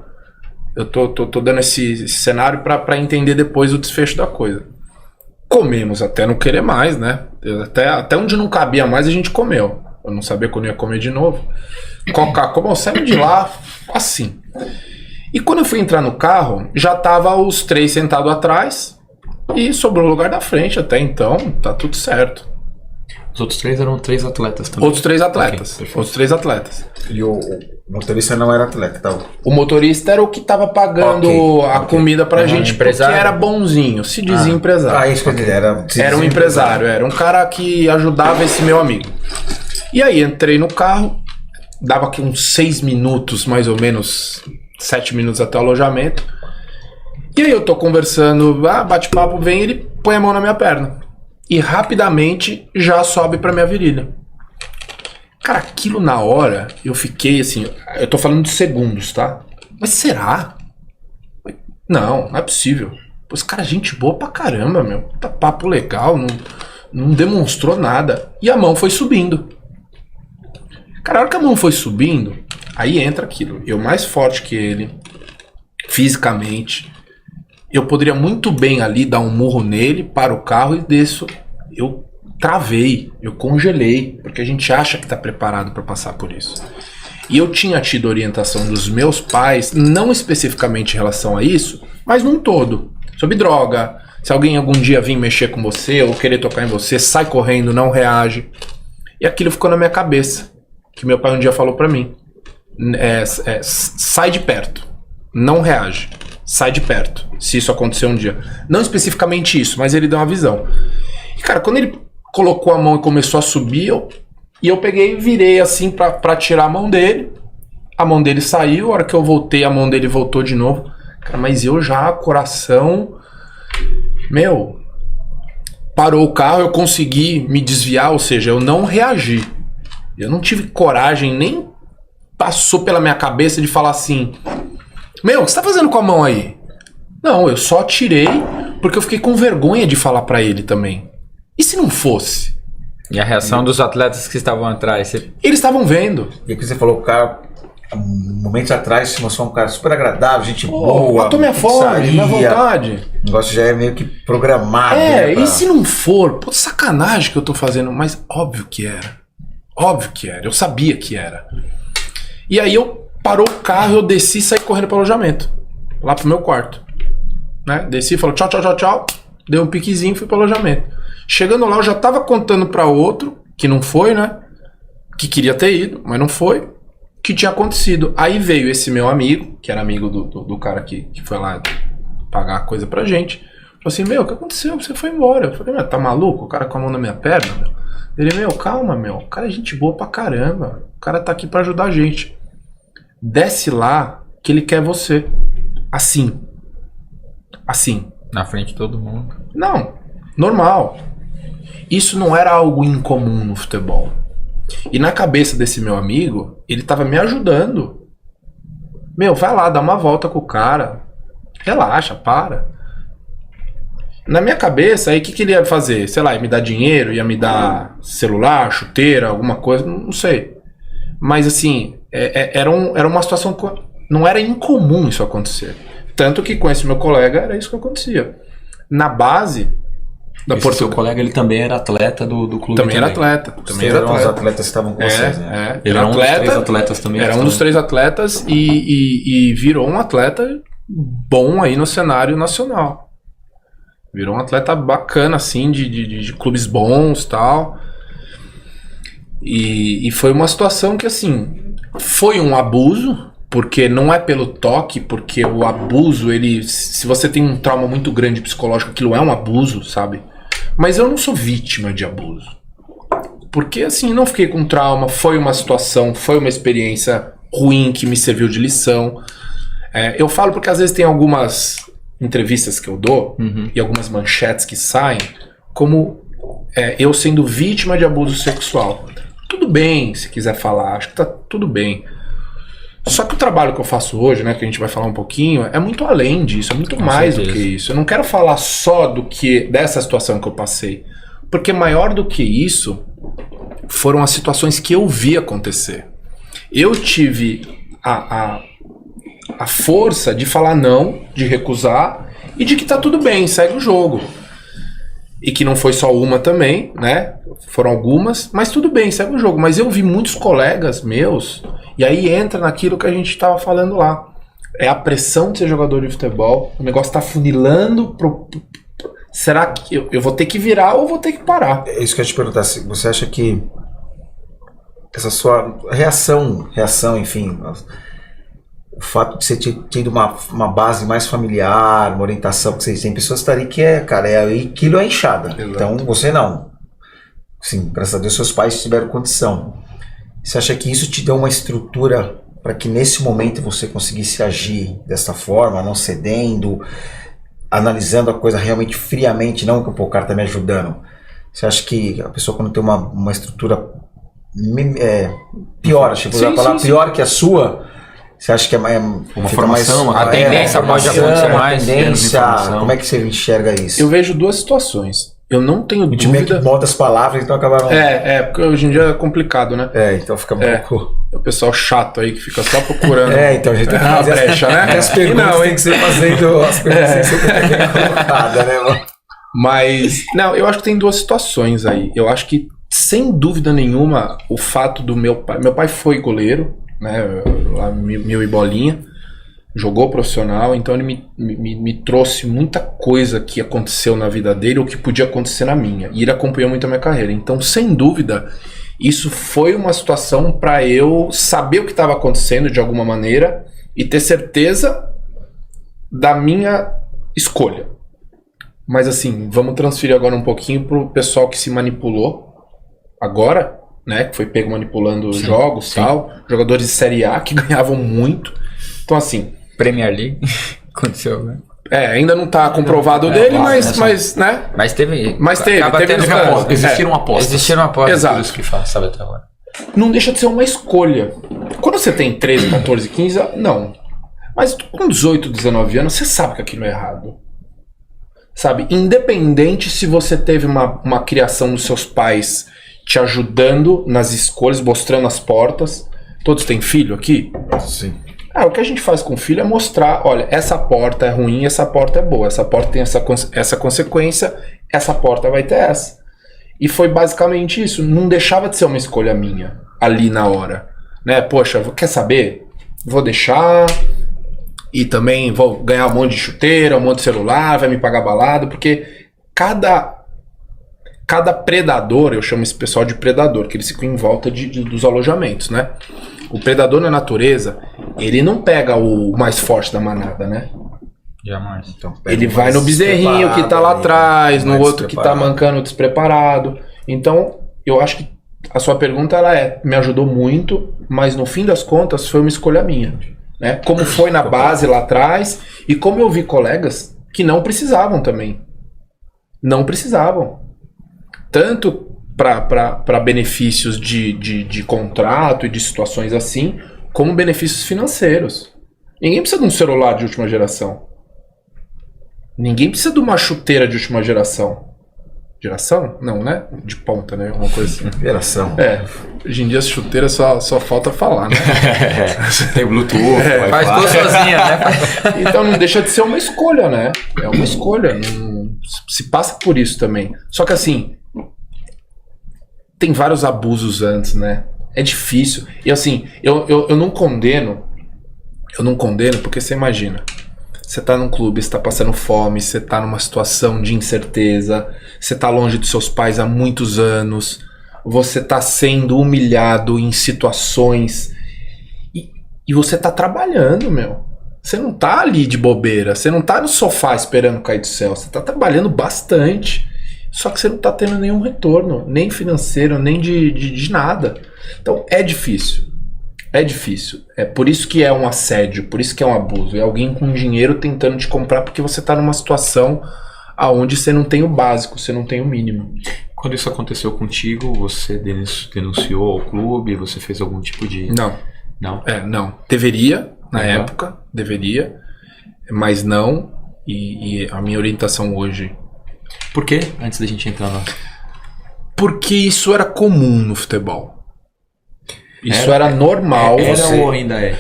Eu tô dando esse cenário pra entender depois o desfecho da coisa. Comemos até não querer mais, né? Até onde não cabia mais a gente comeu. Eu não sabia quando ia comer de novo. Coca-Cola, saímos de lá assim. E quando eu fui entrar no carro, já tava os 3 sentados atrás e sobrou o lugar da frente até então, tá tudo certo. Os outros 3 eram 3 atletas também? Outros 3 atletas. Okay, outros 3 atletas. E o motorista não era atleta, tá? O motorista era o que tava pagando a comida pra gente, empresário. porque era bonzinho, se dizia empresário. Isso que eu queria, Era um empresário, era um cara que ajudava esse meu amigo. E aí entrei no carro, dava aqui uns 6 minutos, mais ou menos, 7 minutos até o alojamento. E aí eu tô conversando, bate-papo, vem, ele põe a mão na minha perna. E rapidamente já sobe pra minha virilha. Cara, aquilo na hora, eu fiquei assim, eu tô falando de segundos, tá? Mas será? Não é possível. Pô, esse cara é gente boa pra caramba, meu. Puta papo legal, não demonstrou nada. E a mão foi subindo. Cara, a hora que a mão foi subindo, aí entra aquilo. Eu mais forte que ele, fisicamente. Eu poderia muito bem ali dar um murro nele, para o carro e desço. Eu travei, eu congelei, porque a gente acha que está preparado para passar por isso. E eu tinha tido orientação dos meus pais, não especificamente em relação a isso, mas num todo, sobre droga. Se alguém algum dia vir mexer com você ou querer tocar em você, sai correndo, não reage. E aquilo ficou na minha cabeça, que meu pai um dia falou para mim. Sai de perto, não reage. Sai de perto, se isso acontecer um dia. Não especificamente isso, mas ele deu uma visão. E cara, quando ele colocou a mão e começou a subir, eu peguei e virei assim pra tirar a mão dele. A mão dele saiu, a hora que eu voltei, a mão dele voltou de novo. Cara, mas eu já, coração... Meu... Parou o carro, eu consegui me desviar, ou seja, eu não reagi. Eu não tive coragem, nem passou pela minha cabeça de falar assim... Meu, o que você tá fazendo com a mão aí? Não, eu só tirei porque eu fiquei com vergonha de falar pra ele também. E se não fosse? E a reação dos atletas que estavam atrás? Eles estavam vendo. E o que você falou, o cara, momentos atrás, se mostrou um cara super agradável, gente boa. Matou minha fome, minha vontade. O negócio já é meio que programado. E se não for? Pô, sacanagem que eu tô fazendo, mas óbvio que era. Óbvio que era, eu sabia que era. E aí parou o carro, eu desci e saí correndo pro alojamento. Lá pro meu quarto. Né? Desci, falou tchau, tchau, tchau, tchau. Dei um piquezinho e fui pro alojamento. Chegando lá, eu já tava contando pra outro, que não foi, né? Que queria ter ido, mas não foi. Que tinha acontecido. Aí veio esse meu amigo, que era amigo do cara que foi lá pagar a coisa pra gente. Falou assim, meu, o que aconteceu? Você foi embora. Eu falei, meu, tá maluco? O cara com a mão na minha perna, meu. Ele, meu, calma, meu. O cara é gente boa pra caramba. O cara tá aqui pra ajudar a gente. Desce lá que ele quer você. Assim. Assim. Na frente de todo mundo. Não. Normal. Isso não era algo incomum no futebol. E na cabeça desse meu amigo, ele tava me ajudando. Meu, vai lá, dá uma volta com o cara. Relaxa, para. Na minha cabeça, aí o que ele ia fazer? Sei lá, ia me dar dinheiro, ia me dar celular, chuteira, alguma coisa, não sei. Mas assim, era uma situação que não era incomum isso acontecer. Tanto que com esse meu colega era isso que acontecia. Na base da Portugal. Seu colega, ele também era atleta do clube. Também era atleta. Também era atleta. Os atletas que estavam com vocês, né? Ele era um dos 3 atletas também. Era um dos 3 atletas e virou um atleta bom aí no cenário nacional. Virou um atleta bacana, assim, de clubes bons e tal. E foi uma situação que, assim, foi um abuso, porque não é pelo toque, porque o abuso, se você tem um trauma muito grande psicológico, aquilo é um abuso, sabe? Mas eu não sou vítima de abuso. Porque, assim, não fiquei com trauma, foi uma situação, foi uma experiência ruim que me serviu de lição. Eu falo porque às vezes tem algumas entrevistas que eu dou e algumas manchetes que saem como eu sendo vítima de abuso sexual. Tudo bem, se quiser falar, acho que tá tudo bem. Só que o trabalho que eu faço hoje, né, que a gente vai falar um pouquinho, é muito além disso, é muito mais do que isso. Eu não quero falar só dessa situação que eu passei, porque maior do que isso foram as situações que eu vi acontecer. Eu tive a força de falar não, de recusar e de que tá tudo bem, segue o jogo. E que não foi só uma também, né? Foram algumas, mas tudo bem, segue o jogo. Mas eu vi muitos colegas meus, e aí entra naquilo que a gente estava falando lá. É a pressão de ser jogador de futebol, o negócio tá funilando será que eu vou ter que virar ou vou ter que parar? É isso que eu ia te perguntar. Se você acha que essa sua reação, enfim, o fato de você ter tido uma base mais familiar, uma orientação, que tem pessoas que estão ali que aquilo é enxada. Exato. Então você não. Sim, graças a Deus seus pais tiveram condição. Você acha que isso te deu uma estrutura para que nesse momento você conseguisse agir dessa forma, não cedendo, analisando a coisa realmente friamente, não que o cara tá me ajudando? Você acha que a pessoa quando tem uma estrutura pior, acho que a palavra pior que a sua, você acha que é uma formação, a tendência pode acontecer mais, como é que você enxerga isso? Eu vejo duas situações. Eu não tenho A gente meio que dúvida. molda as palavras, então acabaram. Porque hoje em dia é complicado, né? Então fica um pouco. É o pessoal chato aí que fica só procurando. Então a gente tem que uma fazer brecha, né? as perguntas tem que ser fazendo as perguntas tem que ser bem colocadas, né, mano? Mas, não, eu acho que tem duas situações aí. Eu acho que, sem dúvida nenhuma, o fato do meu pai... Meu pai foi goleiro, né? Lá, Mil e Bolinha. Jogou profissional, então ele me trouxe muita coisa que aconteceu na vida dele ou que podia acontecer na minha. E ele acompanhou muito a minha carreira. Então, sem dúvida, isso foi uma situação para eu saber o que estava acontecendo de alguma maneira e ter certeza da minha escolha. Mas assim, vamos transferir agora um pouquinho pro pessoal que se manipulou agora, né? Que foi pego manipulando jogos e tal. Jogadores de Série A que ganhavam muito. Então assim... Premier League aconteceu, né? Ainda não tá comprovado dele, mas, né? Mas teve. Existiram apostas. Exato. Por isso que faz, sabe até agora. Não deixa de ser uma escolha. Quando você tem 13, 14, 15, não. Mas com 18, 19 anos, você sabe que aquilo é errado. Sabe? Independente se você teve uma criação dos seus pais te ajudando nas escolhas, mostrando as portas. Todos têm filho aqui? Sim. O que a gente faz com o filho é mostrar, olha, essa porta é ruim, essa porta é boa, essa porta tem essa consequência, essa porta vai ter essa. E foi basicamente isso, não deixava de ser uma escolha minha, ali na hora. Né? Poxa, quer saber? Vou deixar e também vou ganhar um monte de chuteira, um monte de celular, vai me pagar balada, porque cada predador, eu chamo esse pessoal de predador, que eles ficam em volta dos alojamentos, né? O predador na natureza, ele não pega o mais forte da manada, né? Jamais. Então, ele vai no bezerrinho que tá lá atrás, no outro que tá mancando despreparado. Então, eu acho que a sua pergunta ela me ajudou muito, mas no fim das contas foi uma escolha minha, né? Como foi na base lá atrás e como eu vi colegas que não precisavam também. Não precisavam. Tanto para benefícios de contrato e de situações assim, como benefícios financeiros. Ninguém precisa de um celular de última geração. Ninguém precisa de uma chuteira de última geração. Geração? Não, né? De ponta, né? Uma coisa assim. Geração. Hoje em dia as chuteiras só falta falar, né? Tem Bluetooth, faz tudo sozinha, né? Então não deixa de ser uma escolha, né? É uma escolha. Não, se passa por isso também. Só que assim, tem vários abusos antes, né? É difícil. E assim, eu não condeno. Eu não condeno porque você imagina. Você tá num clube, você tá passando fome, você tá numa situação de incerteza, você tá longe dos seus pais há muitos anos, você tá sendo humilhado em situações e você tá trabalhando, meu. Você não tá ali de bobeira, você não tá no sofá esperando cair do céu, você tá trabalhando bastante. Só que você não tá tendo nenhum retorno, nem financeiro, nem de nada. Então é difícil. É difícil. É por isso que é um assédio, por isso que é um abuso. É alguém com dinheiro tentando te comprar porque você tá numa situação onde você não tem o básico, você não tem o mínimo. Quando isso aconteceu contigo, você denunciou ao clube? Você fez algum tipo de... Não. Não? Não. Deveria, na época, deveria, mas não. E a minha orientação hoje... Por quê? Antes da gente entrar lá. Porque isso era comum no futebol. Isso era normal. Ou ainda é?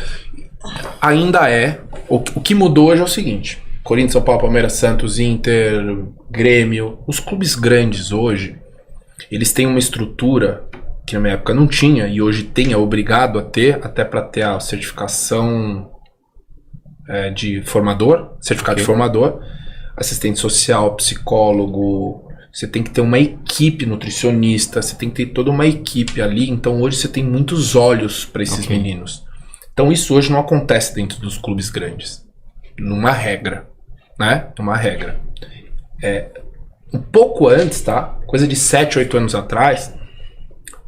Ainda é. O que mudou hoje é o seguinte. Corinthians, São Paulo, Palmeiras, Santos, Inter, Grêmio. Os clubes grandes hoje, eles têm uma estrutura que na minha época não tinha e hoje tem, é obrigado a ter, até para ter a certificação de formador, certificado de formador, assistente social, psicólogo, você tem que ter uma equipe nutricionista, você tem que ter toda uma equipe ali. Então hoje você tem muitos olhos para esses meninos. Então isso hoje não acontece dentro dos clubes grandes. Numa regra, né? Numa regra. Um pouco antes, tá? Coisa de 7, 8 anos atrás,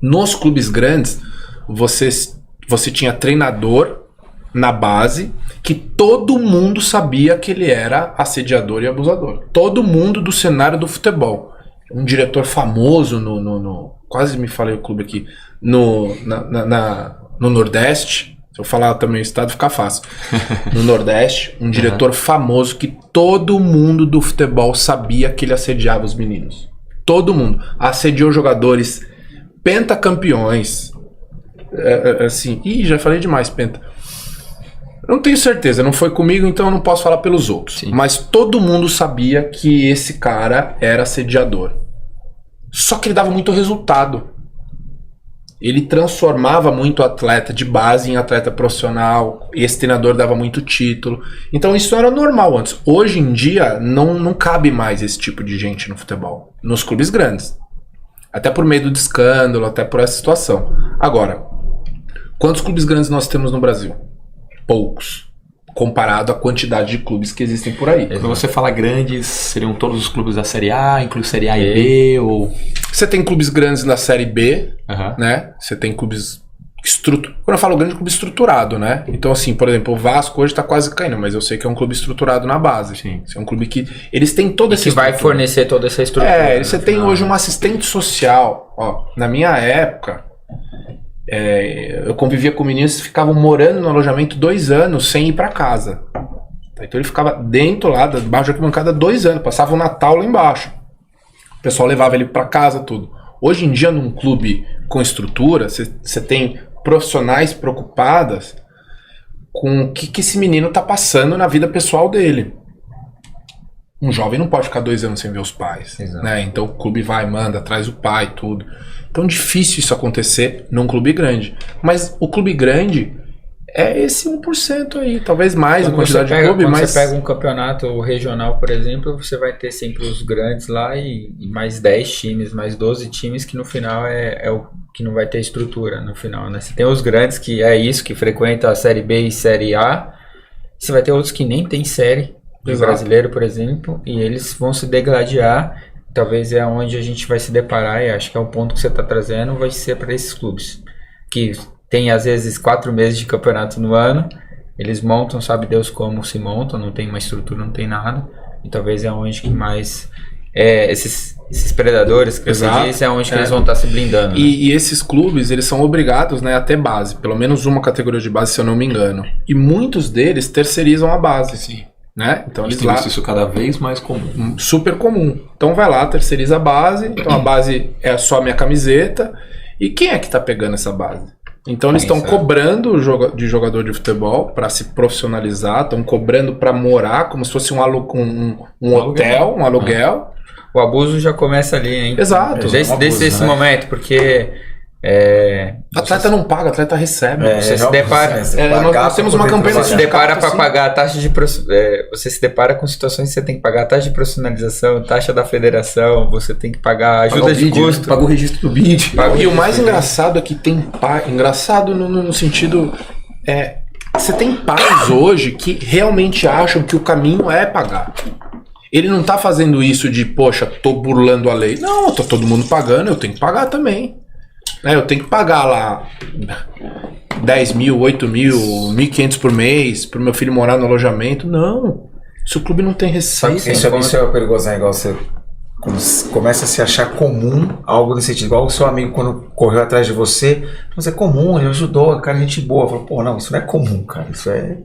nos clubes grandes, você tinha treinador na base que todo mundo sabia que ele era assediador e abusador. Todo mundo do cenário do futebol. Um diretor famoso quase me falei o clube aqui, no Nordeste. Se eu falar também o estado, fica fácil. No Nordeste, um diretor famoso que todo mundo do futebol sabia que ele assediava os meninos. Todo mundo. Assediou jogadores pentacampeões. Assim, já falei demais, penta. Eu não tenho certeza, não foi comigo, então eu não posso falar pelos outros. Sim. Mas todo mundo sabia que esse cara era assediador. Só que ele dava muito resultado. Ele transformava muito o atleta de base em atleta profissional. Esse treinador dava muito título. Então isso era normal antes. Hoje em dia não cabe mais esse tipo de gente no futebol. Nos clubes grandes. Até por meio do escândalo, até por essa situação. Agora, quantos clubes grandes nós temos no Brasil? Poucos, comparado à quantidade de clubes que existem por aí. Quando você fala grandes, seriam todos os clubes da Série A, inclui Série A e B, ou... Você tem clubes grandes na Série B, né? Você tem clubes estruturados. Quando eu falo grande, clube estruturado, né? Então, assim, por exemplo, o Vasco hoje tá quase caindo, mas eu sei que é um clube estruturado na base. Sim. É um clube que... Eles têm toda essa estrutura. Que vai fornecer toda essa estrutura. Você tem hoje um assistente social. Ó, na minha época... eu convivia com meninos que ficavam morando no alojamento 2 anos sem ir pra casa. Então ele ficava dentro lá, debaixo da arquibancada 2 anos, passava o Natal lá embaixo. O pessoal levava ele pra casa, tudo. Hoje em dia, num clube com estrutura, você tem profissionais preocupadas com o que esse menino tá passando na vida pessoal dele. Um jovem não pode ficar 2 anos sem ver os pais, né? Então o clube vai, manda, traz o pai, tudo. Então difícil isso acontecer num clube grande. Mas o clube grande é esse 1% aí, talvez mais a quantidade de clube. Quando você pega um campeonato regional, por exemplo, você vai ter sempre os grandes lá e mais 10 times, mais 12 times que no final é o que não vai ter estrutura no final, né? Você tem os grandes que é isso, que frequenta a Série B e Série A. Você vai ter outros que nem tem série. Do brasileiro, por exemplo, e eles vão se degladiar. Talvez é onde a gente vai se deparar, e acho que é o ponto que você está trazendo, vai ser para esses clubes que tem às vezes 4 meses de campeonato no ano, eles montam, sabe Deus como se montam, não tem uma estrutura, não tem nada, e talvez é onde que mais esses predadores que você disse, é onde que eles vão estar se blindando, né? E esses clubes, eles são obrigados, né, a ter base, pelo menos uma categoria de base, se eu não me engano, e muitos deles terceirizam a base. Sim. Né? Então eles têm visto isso cada vez mais comum. Super comum. Então vai lá, terceiriza a base. Então a base é só a minha camiseta. E quem é que tá pegando essa base? Então eles estão cobrando de jogador de futebol para se profissionalizar, estão cobrando para morar, como se fosse um hotel, um aluguel. O abuso já começa ali, hein? Exato. Desde esse momento, porque... atleta não paga, atleta recebe. Você se depara. Nós temos uma campanha. Você se depara para pagar a taxa de. Você se depara com situações que você tem que pagar a taxa de profissionalização, taxa da federação, você tem que pagar ajuda de custo. Paga o registro do BID. E o mais engraçado é que tem engraçado no sentido. Você tem pais hoje que realmente acham que o caminho é pagar. Ele não tá fazendo isso de, poxa, tô burlando a lei. Não, tá todo mundo pagando, eu tenho que pagar também. Eu tenho que pagar lá 10 mil, 8 mil, 1.500 por mês pro meu filho morar no alojamento. Não. Se o clube não tem receita... Isso é perigoso, né? Igual você começa a se achar comum algo nesse sentido. Igual o seu amigo quando correu atrás de você. Mas é comum, ele ajudou, cara, gente boa. Falou, pô, não, isso não é comum, cara. Isso é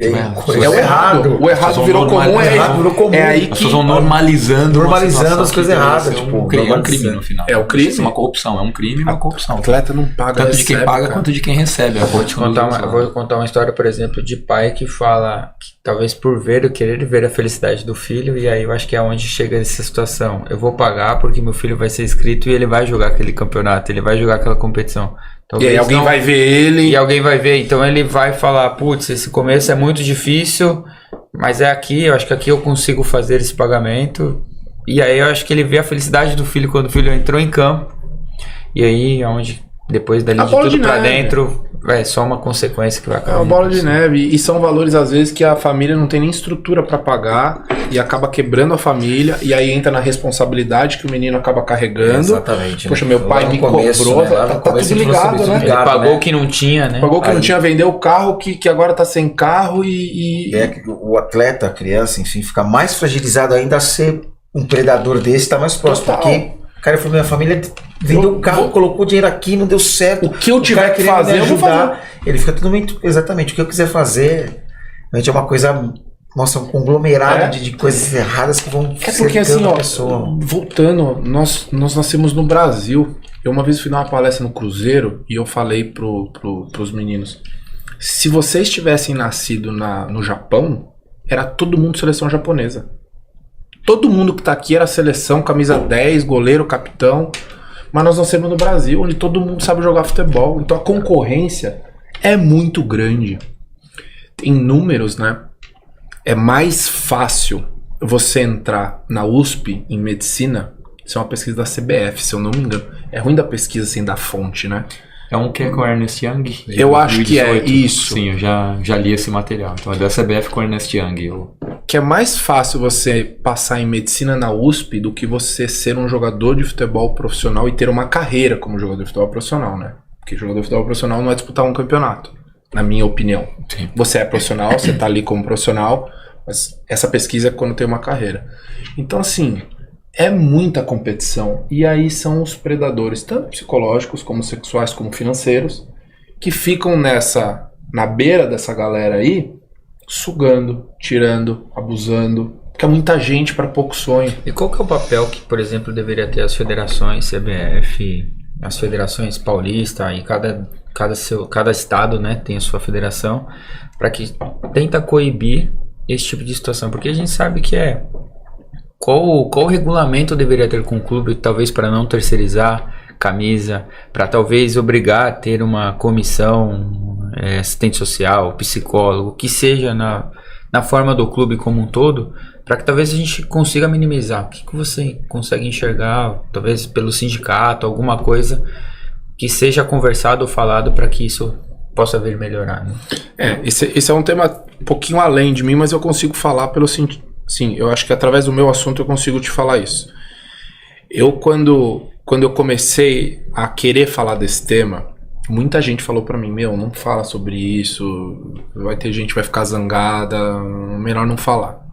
o errado. O errado virou comum. É aí que... As pessoas vão normalizando as coisas erradas. É um crime no final. É o crime. É uma corrupção. É um crime e uma corrupção. O atleta não paga. Tanto de quem paga quanto de quem recebe. Eu vou contar uma história, por exemplo, de pai que fala que talvez por querer ver a felicidade do filho, e aí eu acho que é onde chega essa situação. Eu vou pagar porque meu filho vai ser inscrito e ele vai jogar aquele campeonato, ele vai jogar aquela competição. Talvez e aí alguém vai ver ele. E alguém vai ver, então ele vai falar, putz, esse começo é muito difícil, mas é aqui, eu acho que aqui eu consigo fazer esse pagamento. E aí eu acho que ele vê a felicidade do filho quando o filho entrou em campo. E aí, onde depois dali de tudo pra dentro, é só uma consequência que vai acabar. É uma bola de neve. E são valores, às vezes, que a família não tem nem estrutura pra pagar e acaba quebrando a família. E aí entra na responsabilidade que o menino acaba carregando. Exatamente. Poxa, meu pai me começo, cobrou. né? Lá no Tá começo tudo ele falou ligado, sobre né? tudo Ele pagou o que não tinha, né? Pagou que não Aí- tinha, vendeu o carro que agora tá sem carro e... É que o atleta, a criança, enfim, fica mais fragilizado ainda a ser um predador desse, tá mais próximo. Total. Porque o cara falou, minha família vendeu o carro, colocou dinheiro aqui, não deu certo. O que eu tiver cara que querendo fazer, me eu vou ajudar. Ele fica tudo muito... Exatamente, o que eu quiser fazer, realmente é uma coisa... Nossa, um conglomerado de coisas erradas que vão É porque assim, cercando a ó, pessoa. voltando, nós nascemos no Brasil. Eu uma vez fui dar uma palestra no Cruzeiro e eu falei pros meninos, se vocês tivessem nascido no Japão, era todo mundo seleção japonesa. Todo mundo que tá aqui era seleção, camisa 10, goleiro, capitão. Mas nós nascemos no Brasil, onde todo mundo sabe jogar futebol. Então a concorrência é muito grande. Em números, né? É mais fácil você entrar na USP em medicina. Isso é uma pesquisa da CBF, se eu não me engano. É ruim da pesquisa assim, da fonte, né? É um que é com o Ernest Young? de Eu acho que é 2018. isso. Sim, eu já li esse material. Então é da CBF com o Ernest Young. Que é mais fácil você passar em medicina na USP do que você ser um jogador de futebol profissional e ter uma carreira como jogador de futebol profissional, né? Porque jogador de futebol profissional não é disputar um campeonato, na minha opinião. Sim. Você é profissional, você tá ali como profissional, mas essa pesquisa é quando tem uma carreira. Então, assim, é muita competição. E aí são os predadores, tanto psicológicos, como sexuais, como financeiros, que ficam na beira dessa galera aí, sugando, tirando, abusando. Porque é muita gente para pouco sonho. E qual que é o papel que, por exemplo, deveria ter as federações, CBF, as federações paulista e cada estado, né, tem a sua federação, para que tenta coibir esse tipo de situação? Porque a gente sabe que qual regulamento deveria ter com o clube, talvez para não terceirizar camisa, para talvez obrigar a ter uma comissão, assistente social, psicólogo, que seja na forma do clube como um todo, para que talvez a gente consiga minimizar. O que você consegue enxergar, talvez pelo sindicato, alguma coisa que seja conversado ou falado para que isso possa vir melhorar, né? Esse é um tema um pouquinho além de mim, mas eu consigo falar pelo sentido. Sim, eu acho que através do meu assunto eu consigo te falar isso. Eu, quando eu comecei a querer falar desse tema, muita gente falou pra mim, não fala sobre isso, vai ter gente que vai ficar zangada, melhor não falar.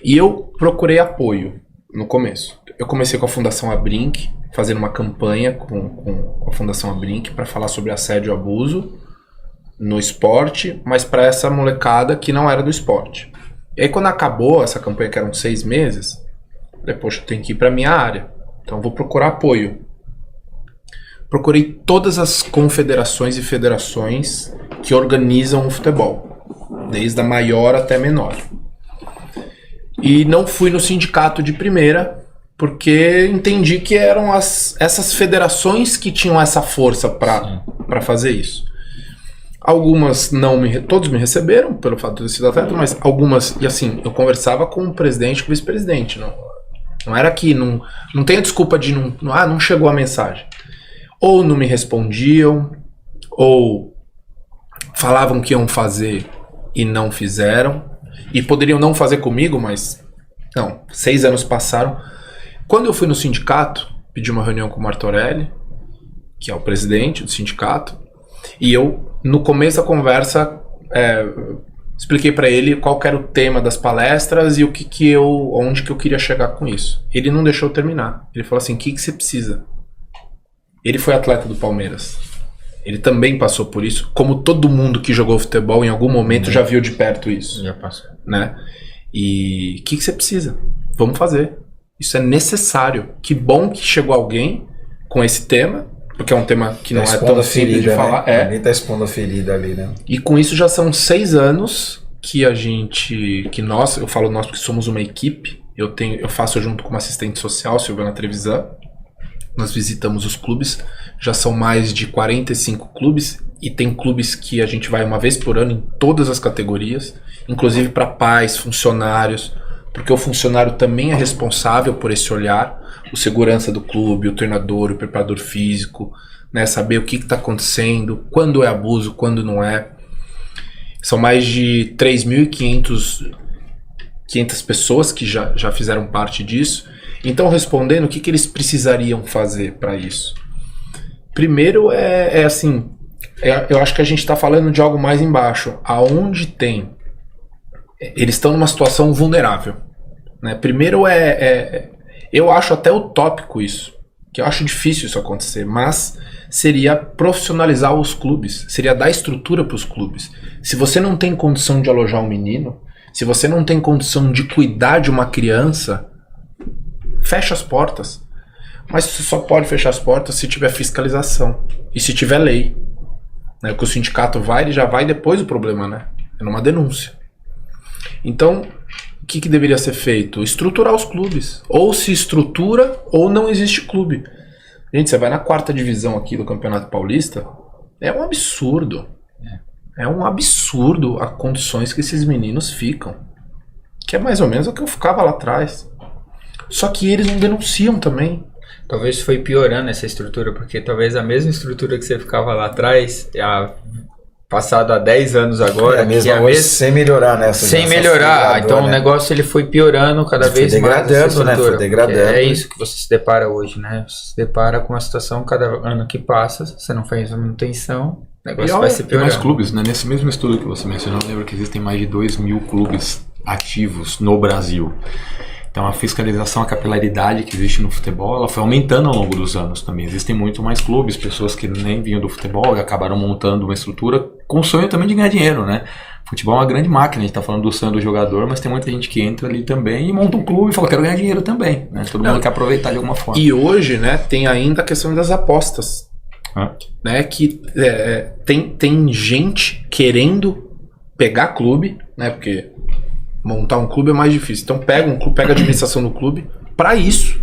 E eu procurei apoio no começo. Eu comecei com a Fundação Abrinq, fazendo uma campanha com a Fundação Abrinq para falar sobre assédio e abuso no esporte, mas para essa molecada que não era do esporte. E aí quando acabou essa campanha, que eram 6 meses, eu falei, poxa, eu tenho que ir para minha área, então eu vou procurar apoio. Procurei todas as confederações e federações que organizam o futebol, desde a maior até a menor. E não fui no sindicato de primeira, porque entendi que eram essas federações que tinham essa força para fazer isso. Algumas todos me receberam pelo fato de ter sido atleta, mas algumas, e assim, eu conversava com o presidente e com o vice-presidente, não era que, não tem a desculpa de não chegou a mensagem. Ou não me respondiam, ou falavam que iam fazer e não fizeram, e poderiam não fazer comigo, mas não, 6 anos passaram. Quando eu fui no sindicato, pedi uma reunião com o Martorelli, que é o presidente do sindicato, e eu, no começo da conversa, expliquei para ele qual que era o tema das palestras e onde que eu queria chegar com isso. Ele não deixou eu terminar. Ele falou assim, o que você precisa? Ele foi atleta do Palmeiras. Ele também passou por isso, como todo mundo que jogou futebol em algum momento já viu de perto isso. Já passou. Né? E o que você precisa? Vamos fazer. Isso é necessário. Que bom que chegou alguém com esse tema, porque é um tema que não é tão simples de falar. Né? Ninguém tá expondo a ferida ali, né? E com isso já são 6 anos que eu falo nós porque somos uma equipe. Eu faço junto com uma assistente social, Silvana Trevisan. Nós visitamos os clubes, já são mais de 45 clubes, e tem clubes que a gente vai uma vez por ano em todas as categorias, inclusive para pais, funcionários, porque o funcionário também é responsável por esse olhar, o segurança do clube, o treinador, o preparador físico, né, saber o que está acontecendo, quando é abuso, quando não é. São mais de 3.500 pessoas que já fizeram parte disso. Então, respondendo, o que eles precisariam fazer para isso? Primeiro eu acho que a gente está falando de algo mais embaixo, aonde tem. Eles estão numa situação vulnerável, né? Primeiro eu acho até utópico isso, que eu acho difícil isso acontecer, mas seria profissionalizar os clubes, seria dar estrutura para os clubes. Se você não tem condição de alojar um menino, se você não tem condição de cuidar de uma criança, fecha as portas. Mas você só pode fechar as portas se tiver fiscalização e se tiver lei. Né? O que o sindicato vai, ele já vai depois do problema, né? É numa denúncia. Então, o que deveria ser feito? Estruturar os clubes. Ou se estrutura, ou não existe clube. Gente, você vai na 4ª divisão aqui do Campeonato Paulista, é um absurdo. É um absurdo as condições que esses meninos ficam. Que é mais ou menos o que eu ficava lá atrás. Só que eles não denunciam também. Talvez foi piorando essa estrutura, porque talvez a mesma estrutura que você ficava lá atrás, passado há 10 anos agora, sem melhorar, né? Sem melhorar. Então, né? O negócio ele foi piorando cada vez mais. Né? Foi degradando. É isso que você se depara hoje, né? Você se depara com uma situação, cada ano que passa, você não faz a manutenção, o negócio vai se piorando. Tem mais clubes, né? Nesse mesmo estudo que você mencionou, eu lembro que existem mais de 2.000 clubes ativos no Brasil. Então a fiscalização, a capilaridade que existe no futebol, ela foi aumentando ao longo dos anos também. Existem muito mais clubes, pessoas que nem vinham do futebol e acabaram montando uma estrutura com o sonho também de ganhar dinheiro, né? Futebol é uma grande máquina, a gente tá falando do sonho do jogador, mas tem muita gente que entra ali também e monta um clube e fala, quero ganhar dinheiro também, né? Todo mundo quer aproveitar de alguma forma. E hoje, né, tem ainda a questão das apostas, né? Que tem gente querendo pegar clube, né? Porque montar um clube é mais difícil. Então pega um clube, pega a administração do clube para isso.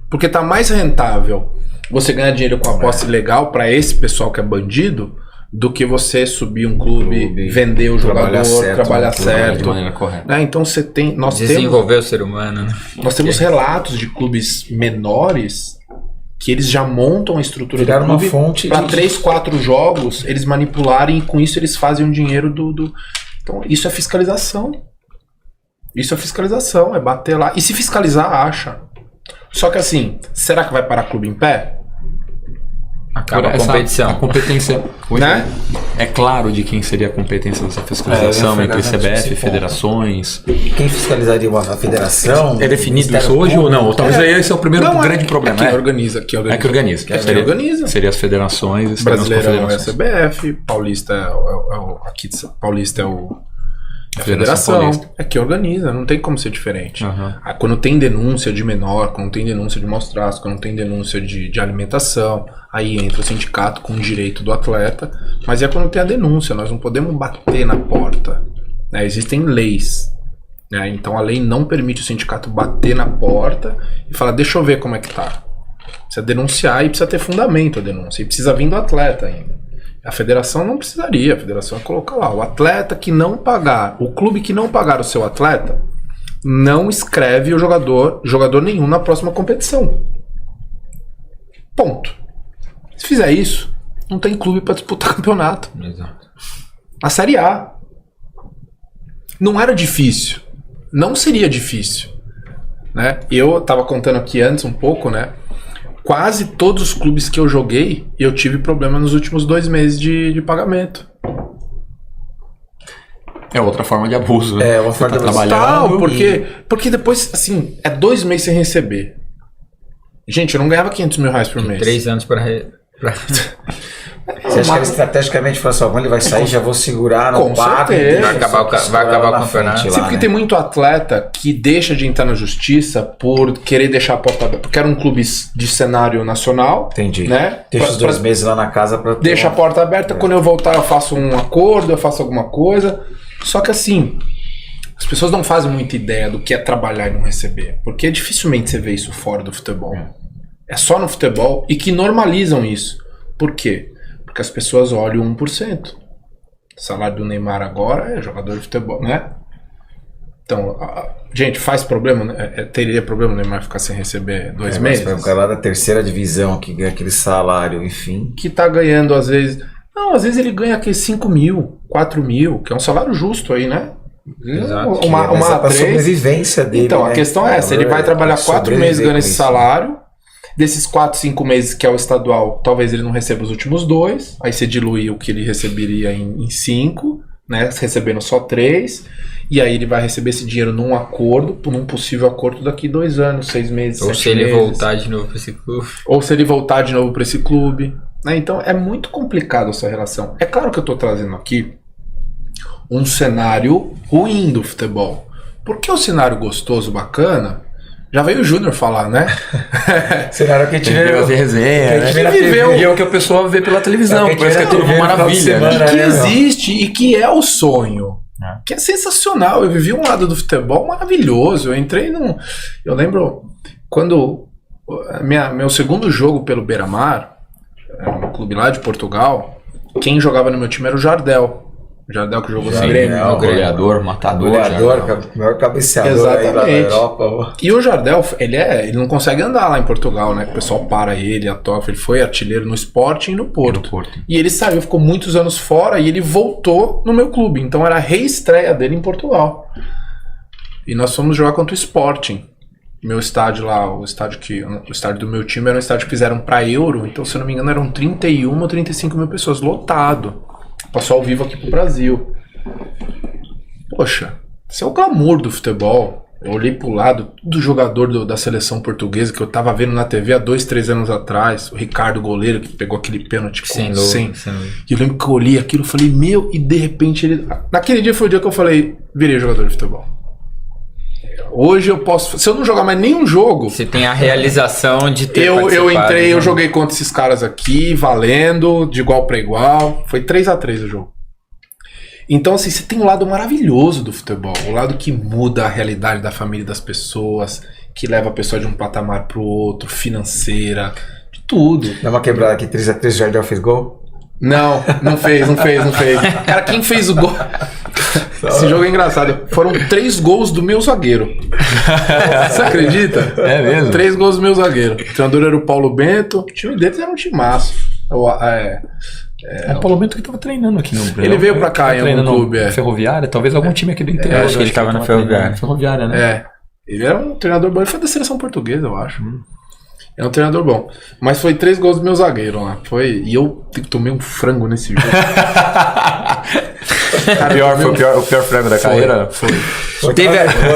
Porque tá mais rentável você ganhar dinheiro com aposta ilegal para esse pessoal que é bandido do que você subir um clube, vender o jogador, trabalhar certo. De maneira correta. Né? Então você tem... Desenvolver o ser humano, né? Nós temos relatos de clubes menores que eles já montam a estrutura do clube para 3, 4 jogos, eles manipularem e com isso eles fazem o dinheiro do... Então isso é fiscalização. Isso é fiscalização, é bater lá. E se fiscalizar, acha. Só que assim, será que vai parar clube em pé? Acaba a competição. A competência, né? É claro de quem seria a competência dessa fiscalização entre CBF, federações. Quem fiscalizaria a federação? É definido isso hoje ou não? Ou talvez esse é o primeiro grande problema. Quem organiza. É que organiza. Seria as federações. Brasileirão é a CBF, Paulista Paulista é a federação. É que organiza, não tem como ser diferente. Quando tem denúncia de menor, quando tem denúncia de maus tratos, quando tem denúncia de alimentação, aí entra o sindicato com o direito do atleta, mas é quando tem a denúncia, nós não podemos bater na porta. Né? Existem leis. Né? Então a lei não permite o sindicato bater na porta e falar, deixa eu ver como é que tá. Precisa denunciar e precisa ter fundamento a denúncia. E precisa vir do atleta ainda. A federação não precisaria, a federação ia colocar lá, o atleta que não pagar, o clube que não pagar o seu atleta, não escreve o jogador nenhum na próxima competição. Ponto. Se fizer isso, não tem clube para disputar campeonato. Exato. A Série A. Não era difícil. Não seria difícil. Né? Eu estava contando aqui antes um pouco, né? Quase todos os clubes que eu joguei, eu tive problema nos últimos 2 meses de pagamento. É outra forma de abuso. Né? É uma forma de trabalhando. Porque depois, assim, é 2 meses sem receber. Gente, eu não ganhava 500 mil reais por mês. 3 anos para... Você acha que ele estrategicamente falou assim, ele vai sair, já vou segurar no pago. Vai acabar o campeonato. Sim, porque tem muito atleta que deixa de entrar na justiça por querer deixar a porta aberta. Porque era um clube de cenário nacional. Entendi. Né? Deixa os 2 meses lá na casa para... Deixa a porta aberta, quando eu voltar eu faço um acordo, eu faço alguma coisa. Só que assim, as pessoas não fazem muita ideia do que é trabalhar e não receber. Porque dificilmente você vê isso fora do futebol. É só no futebol e que normalizam isso. Por quê? Porque as pessoas olham 1%. O salário do Neymar agora é jogador de futebol, né? Então, gente, faz problema, né? Teria problema o Neymar ficar sem receber 2 meses? Mas um cara lá da terceira divisão que ganha aquele salário, enfim. Que tá ganhando às vezes... Não, às vezes ele ganha aqui 5 mil, 4 mil, que é um salário justo aí, né? Exato. Mas é pra sobrevivência dele. Então, né? a questão é essa, ele vai trabalhar 4 meses ganhando esse salário, desses 4, 5 meses que é o estadual, talvez ele não receba os últimos 2, aí você dilui o que ele receberia em 5, né, recebendo só 3, e aí ele vai receber esse dinheiro num acordo, num possível acordo daqui 2 anos, 6 meses, 7 meses. Ou se ele voltar de novo para esse clube. Ou se ele voltar de novo para esse clube. Né? Então é muito complicado essa relação. É claro que eu estou trazendo aqui um cenário ruim do futebol. Porque o cenário gostoso, bacana, já veio o Júnior falar, né? Cenário que a gente vê fazer resenha, que né? E é o que a pessoa vê pela televisão, parece que é tudo uma maravilha. E que existe e que é o sonho. Que é sensacional. Eu vivi um lado do futebol maravilhoso. Eu entrei num... Eu lembro quando meu segundo jogo pelo Beira-Mar, um clube lá de Portugal, quem jogava no meu time era o Jardel. O Jardel que jogou no Grêmio. O goleador, matador. Maior cabeceador. Exatamente. Aí lá da Europa. E o Jardel, ele não consegue andar lá em Portugal, né? O pessoal para ele, atofa. Ele foi artilheiro no Sporting e no Porto. E ele saiu, ficou muitos anos fora e ele voltou no meu clube. Então era a reestreia dele em Portugal. E nós fomos jogar contra o Sporting. Meu estádio lá, o estádio do meu time era um estádio que fizeram pra Euro. Então, se eu não me engano, eram 31 ou 35 mil pessoas, lotado. Passou ao vivo aqui pro Brasil. Poxa, isso é o glamour do futebol. Eu olhei pro lado do jogador da seleção portuguesa que eu tava vendo na TV há 2, 3 anos atrás. O Ricardo, goleiro, que pegou aquele pênalti com 100. E eu lembro que eu olhei aquilo e falei, meu, e de repente ele... Naquele dia foi o dia que eu falei, virei jogador de futebol. Hoje eu posso... Se eu não jogar mais nenhum jogo... Você tem a realização de ter eu entrei, eu joguei contra esses caras aqui, valendo, de igual para igual. Foi 3-3 o jogo. Então, assim, você tem um lado maravilhoso do futebol. O lado que muda a realidade da família das pessoas, que leva a pessoa de um patamar pro outro, financeira, de tudo. Dá uma quebrada aqui, 3-3, o Jardel fez gol? Não fez. Cara, quem fez o gol... Esse jogo é engraçado. Foram 3 gols do meu zagueiro. Você acredita? É mesmo? 3 gols do meu zagueiro. O treinador era o Paulo Bento. O time deles era um timaço. O Paulo Bento que tava treinando aqui no Brasil. Ele veio pra cá em algum clube. Ferroviária, talvez algum time aqui do interior. Acho que ele tava na Ferroviária. Ferroviária, né? Ele era um treinador bom. Ele foi da seleção portuguesa, eu acho. É um treinador bom. Mas foi 3 gols do meu zagueiro lá. E eu tomei um frango nesse jogo. Cara, o pior frango da carreira? Foi.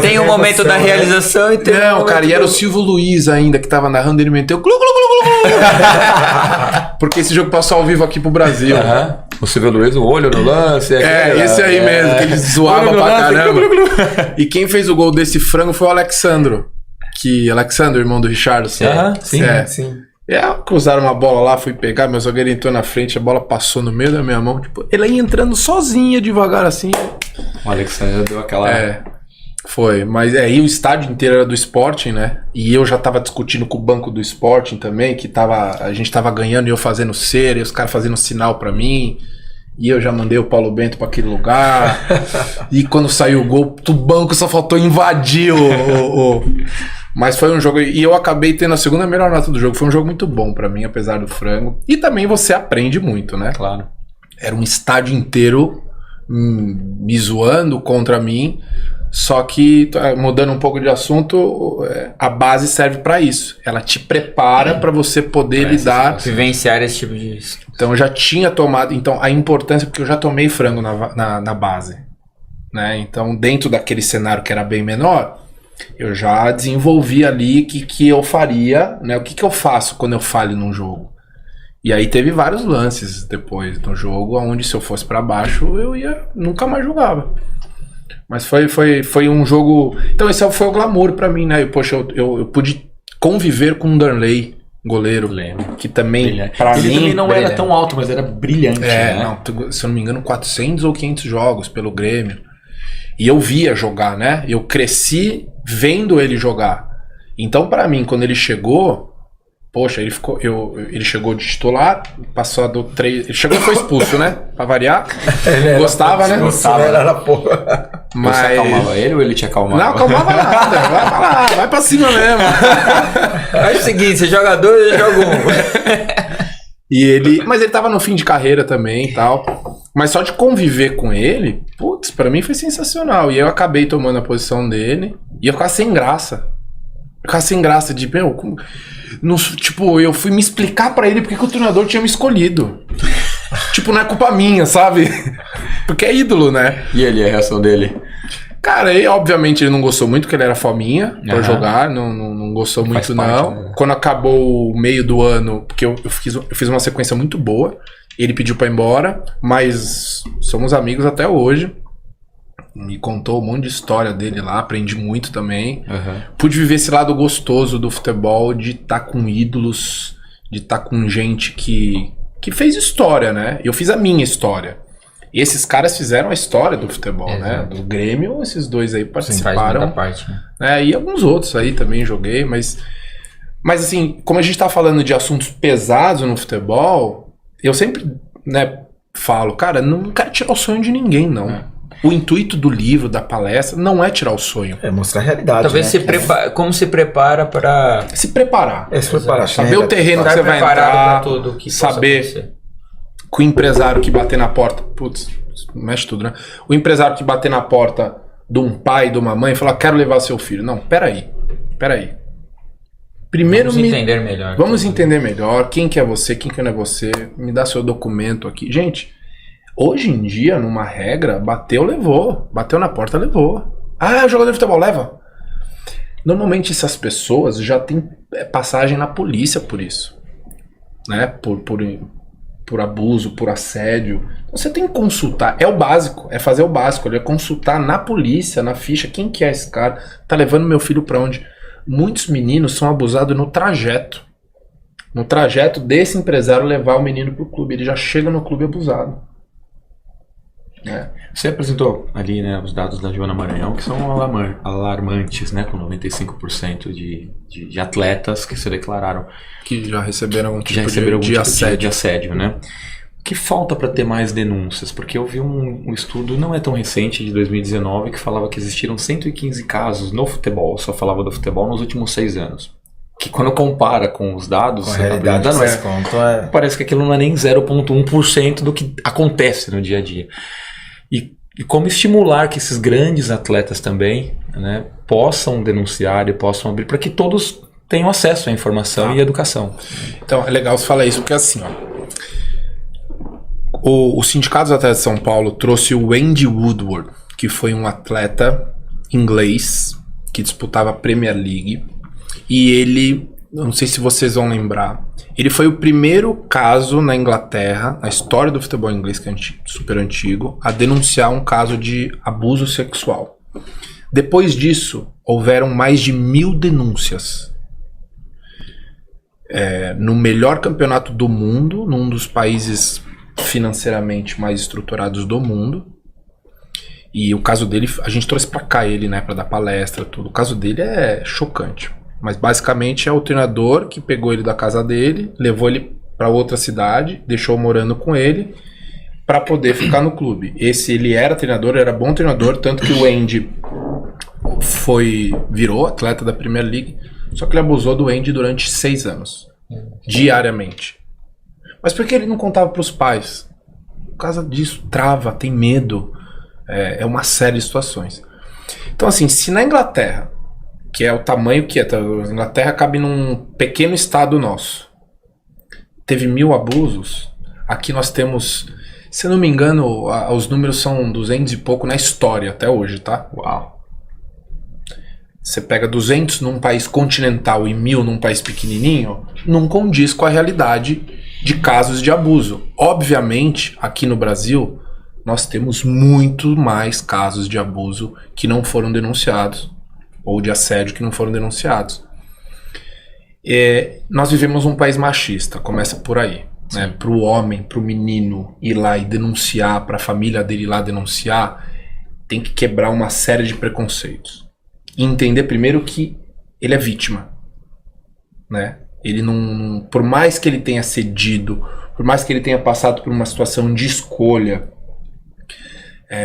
Tem um momento da realização e tem Não, cara, e era o Silvio Luiz ainda que tava narrando, ele meteu porque esse jogo passou ao vivo aqui pro Brasil. O Silvio Luiz, o olho no lance. Esse aí mesmo, que ele zoava pra caramba. E quem fez o gol desse frango foi o Alexandro. Alexandro, irmão do Richarlison. Sim. Cruzaram uma bola lá, fui pegar, meu zagueiro entrou na frente, a bola passou no meio da minha mão. Tipo, ele ia entrando sozinha, devagar assim. O Alexandre deu aquela... Foi, mas e o estádio inteiro era do Sporting, né? E eu já tava discutindo com o banco do Sporting também, que a gente tava ganhando e eu fazendo cera, e os caras fazendo sinal pra mim. E eu já mandei o Paulo Bento pra aquele lugar. E quando saiu o gol, o banco só faltou invadir Mas foi um jogo... E eu acabei tendo a segunda melhor nota do jogo. Foi um jogo muito bom pra mim, apesar do frango. E também você aprende muito, né? Claro. Era um estádio inteiro me zoando contra mim. Só que, mudando um pouco de assunto, a base serve pra isso. Ela te prepara pra você poder lidar... Vivenciar esse tipo de... Então eu já tinha tomado... Então a importância... Porque eu já tomei frango na base. Né? Então dentro daquele cenário que era bem menor... Eu já desenvolvi ali o que eu faria, né? O que eu faço quando eu falho num jogo. E aí teve vários lances depois no jogo, onde se eu fosse pra baixo, eu nunca mais jogava. Mas foi um jogo... Então esse foi o glamour pra mim, né? Eu pude conviver com o Darley, goleiro, que também, pra mim... Ele também não era tão alto, mas era brilhante, né? Não, se eu não me engano, 400 ou 500 jogos pelo Grêmio. E eu via jogar, né? Eu cresci vendo ele jogar. Então, pra mim, quando ele chegou, Poxa, ele chegou de titular, passou do 3. Ele chegou e foi expulso, né? Pra variar. Gostava, né? Gostava. Era porra. Mas... Você acalmava ele ou ele te acalmava? Não, acalmava nada. Vai pra lá, vai pra cima mesmo. É o seguinte, você joga 2, eu jogo 1. Mas ele tava no fim de carreira também e tal. Mas só de conviver com ele, putz, pra mim foi sensacional. E eu acabei tomando a posição dele e eu ficava sem graça. De, tipo, eu fui me explicar pra ele porque que o treinador tinha me escolhido. Tipo, não é culpa minha, sabe? Porque é ídolo, né? E ele, a reação dele? Cara, obviamente ele não gostou muito, porque ele era fominha pra jogar, não gostou muito não. Né? Quando acabou o meio do ano, porque eu fiz uma sequência muito boa, ele pediu pra ir embora, mas somos amigos até hoje. Me contou um monte de história dele lá, aprendi muito também. Pude viver esse lado gostoso do futebol, de estar com ídolos, de estar com gente que fez história, né? Eu fiz a minha história. E esses caras fizeram a história do futebol, né? Do Grêmio, esses dois aí participaram. Sim, faz muita parte, né? E alguns outros aí também joguei, mas assim, como a gente tá falando de assuntos pesados no futebol, eu sempre, né, falo, cara, não quero tirar o sonho de ninguém, não. O intuito do livro, da palestra, não é tirar o sonho. É mostrar a realidade. Talvez né? Como se prepara para... Se preparar. Se preparar. Saber o terreno que você vai entrar, tudo que saber que o empresário que bater na porta... Putz, mexe tudo, né? O empresário que bater na porta de um pai, de uma mãe, e falar, quero levar seu filho. Não, peraí. Primeiro Vamos entender melhor quem que é você, quem que não é você. Me dá seu documento aqui. Gente... Hoje em dia, numa regra, bateu, levou. Bateu na porta, levou. Ah, jogador de futebol, leva. Normalmente essas pessoas já têm passagem na polícia por isso. Né? Por abuso, por assédio. Então, você tem que consultar. É o básico, é fazer o básico. É consultar na polícia, na ficha, quem que é esse cara? Tá levando meu filho pra onde? Muitos meninos são abusados no trajeto. No trajeto desse empresário levar o menino pro clube. Ele já chega no clube abusado. Você apresentou ali, né, os dados da Joana Maranhão, que são alarmantes, né, com 95% de atletas que se declararam que já receberam algum tipo de assédio. assédio, né? O que falta para ter mais denúncias? Porque eu vi um estudo, não é tão recente, de 2019, que falava que existiram 115 casos no futebol, só falava do futebol nos últimos 6 anos. Que quando compara com os dados, com a realidade parece que aquilo não é nem 0,1% do que acontece no dia a dia. E como estimular que esses grandes atletas também, né, possam denunciar e possam abrir, para que todos tenham acesso à informação e à educação. Então, é legal você falar isso, porque assim, o Sindicato dos Atletas de São Paulo trouxe o Andy Woodward, que foi um atleta inglês que disputava a Premier League. E ele, não sei se vocês vão lembrar, ele foi o primeiro caso na Inglaterra, na história do futebol inglês, que é super antigo, a denunciar um caso de abuso sexual. Depois disso, houveram mais de 1000 denúncias. No melhor campeonato do mundo, num dos países financeiramente mais estruturados do mundo. E o caso dele, a gente trouxe pra cá ele, né, pra dar palestra, tudo. O caso dele é chocante. Mas basicamente é o treinador que pegou ele da casa dele, levou ele para outra cidade, deixou morando com ele para poder ficar no clube. Ele era treinador, era bom treinador, tanto que o Andy virou atleta da Premier League, só que ele abusou do Andy durante 6 anos, diariamente. Mas por que ele não contava para os pais? Por causa disso, trava, tem medo, é uma série de situações. Então assim, se na Inglaterra, que é o tamanho que é, a Inglaterra cabe num pequeno estado nosso, teve 1000 abusos, aqui nós temos, se eu não me engano, os números são 200 e pouco na história até hoje, tá? Uau! Você pega 200 num país continental e 1000 num país pequenininho, não condiz com a realidade de casos de abuso. Obviamente, aqui no Brasil, nós temos muito mais casos de abuso que não foram denunciados, ou de assédio que não foram denunciados. Nós vivemos um país machista, começa por aí. Né? Para o homem, para o menino ir lá e denunciar, para a família dele ir lá denunciar, tem que quebrar uma série de preconceitos. E entender primeiro que ele é vítima. Né? Ele não, por mais que ele tenha cedido, por mais que ele tenha passado por uma situação de escolha,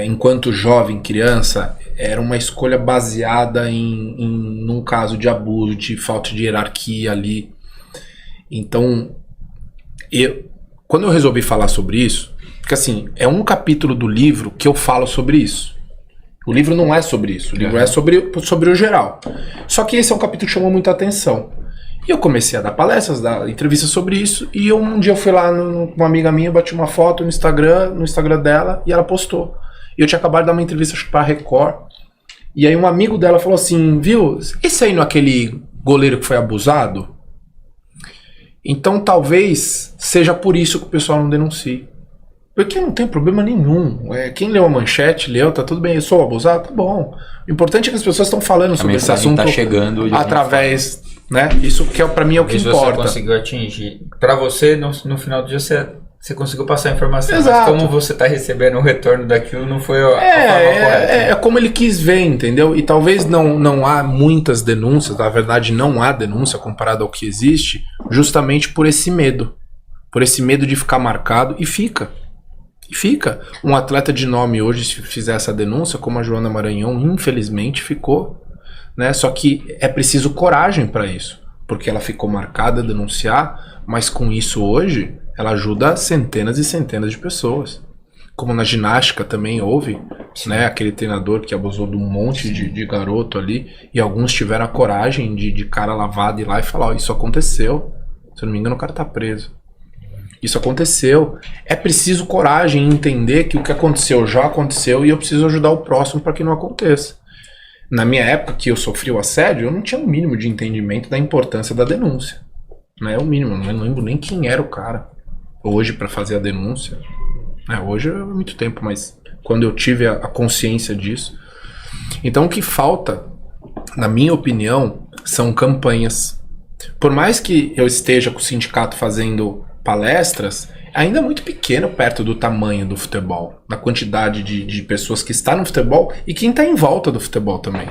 enquanto jovem, criança, era uma escolha baseada num caso de abuso, de falta de hierarquia ali. Então, quando eu resolvi falar sobre isso, porque assim, é um capítulo do livro que eu falo sobre isso. O livro não é sobre isso, o livro é sobre o geral. Só que esse é um capítulo que chamou muita atenção. E eu comecei a dar palestras, dar entrevistas sobre isso, e um dia eu fui lá com uma amiga minha, bati uma foto no Instagram dela, e ela postou. E eu tinha acabado de dar uma entrevista para a Record, e aí um amigo dela falou assim, viu, esse aí não é aquele goleiro que foi abusado? Então talvez seja por isso que o pessoal não denuncia. Porque não tem problema nenhum. Quem leu a manchete, tá tudo bem, eu sou abusado, tá bom. O importante é que as pessoas estão falando sobre esse assunto tá chegando através, né? Isso que pra mim é o que importa. Você conseguiu atingir. Pra você, no final do dia, você conseguiu passar a informação. Exato. Mas como você tá recebendo o retorno daquilo, não foi a forma correta. É como ele quis ver, entendeu? E talvez não há muitas denúncias, na verdade não há denúncia comparado ao que existe, justamente por esse medo. Por esse medo de ficar marcado, e fica. Um atleta de nome hoje, se fizer essa denúncia, como a Joana Maranhão, infelizmente ficou, né? Só que é preciso coragem para isso, porque ela ficou marcada a denunciar, mas com isso hoje, ela ajuda centenas e centenas de pessoas. Como na ginástica também houve, né? Aquele treinador que abusou de um monte de garoto ali, e alguns tiveram a coragem de cara lavado ir lá e falar, isso aconteceu, se eu não me engano o cara tá preso. Isso aconteceu. É preciso coragem em entender que o que aconteceu já aconteceu e eu preciso ajudar o próximo para que não aconteça. Na minha época que eu sofri o assédio, eu não tinha o mínimo de entendimento da importância da denúncia. Não é o mínimo, não lembro nem quem era o cara hoje para fazer a denúncia. Hoje é muito tempo, mas quando eu tive a consciência disso. Então o que falta, na minha opinião, são campanhas. Por mais que eu esteja com o sindicato fazendo palestras, ainda é muito pequeno perto do tamanho do futebol, da quantidade de pessoas que está no futebol e quem está em volta do futebol também.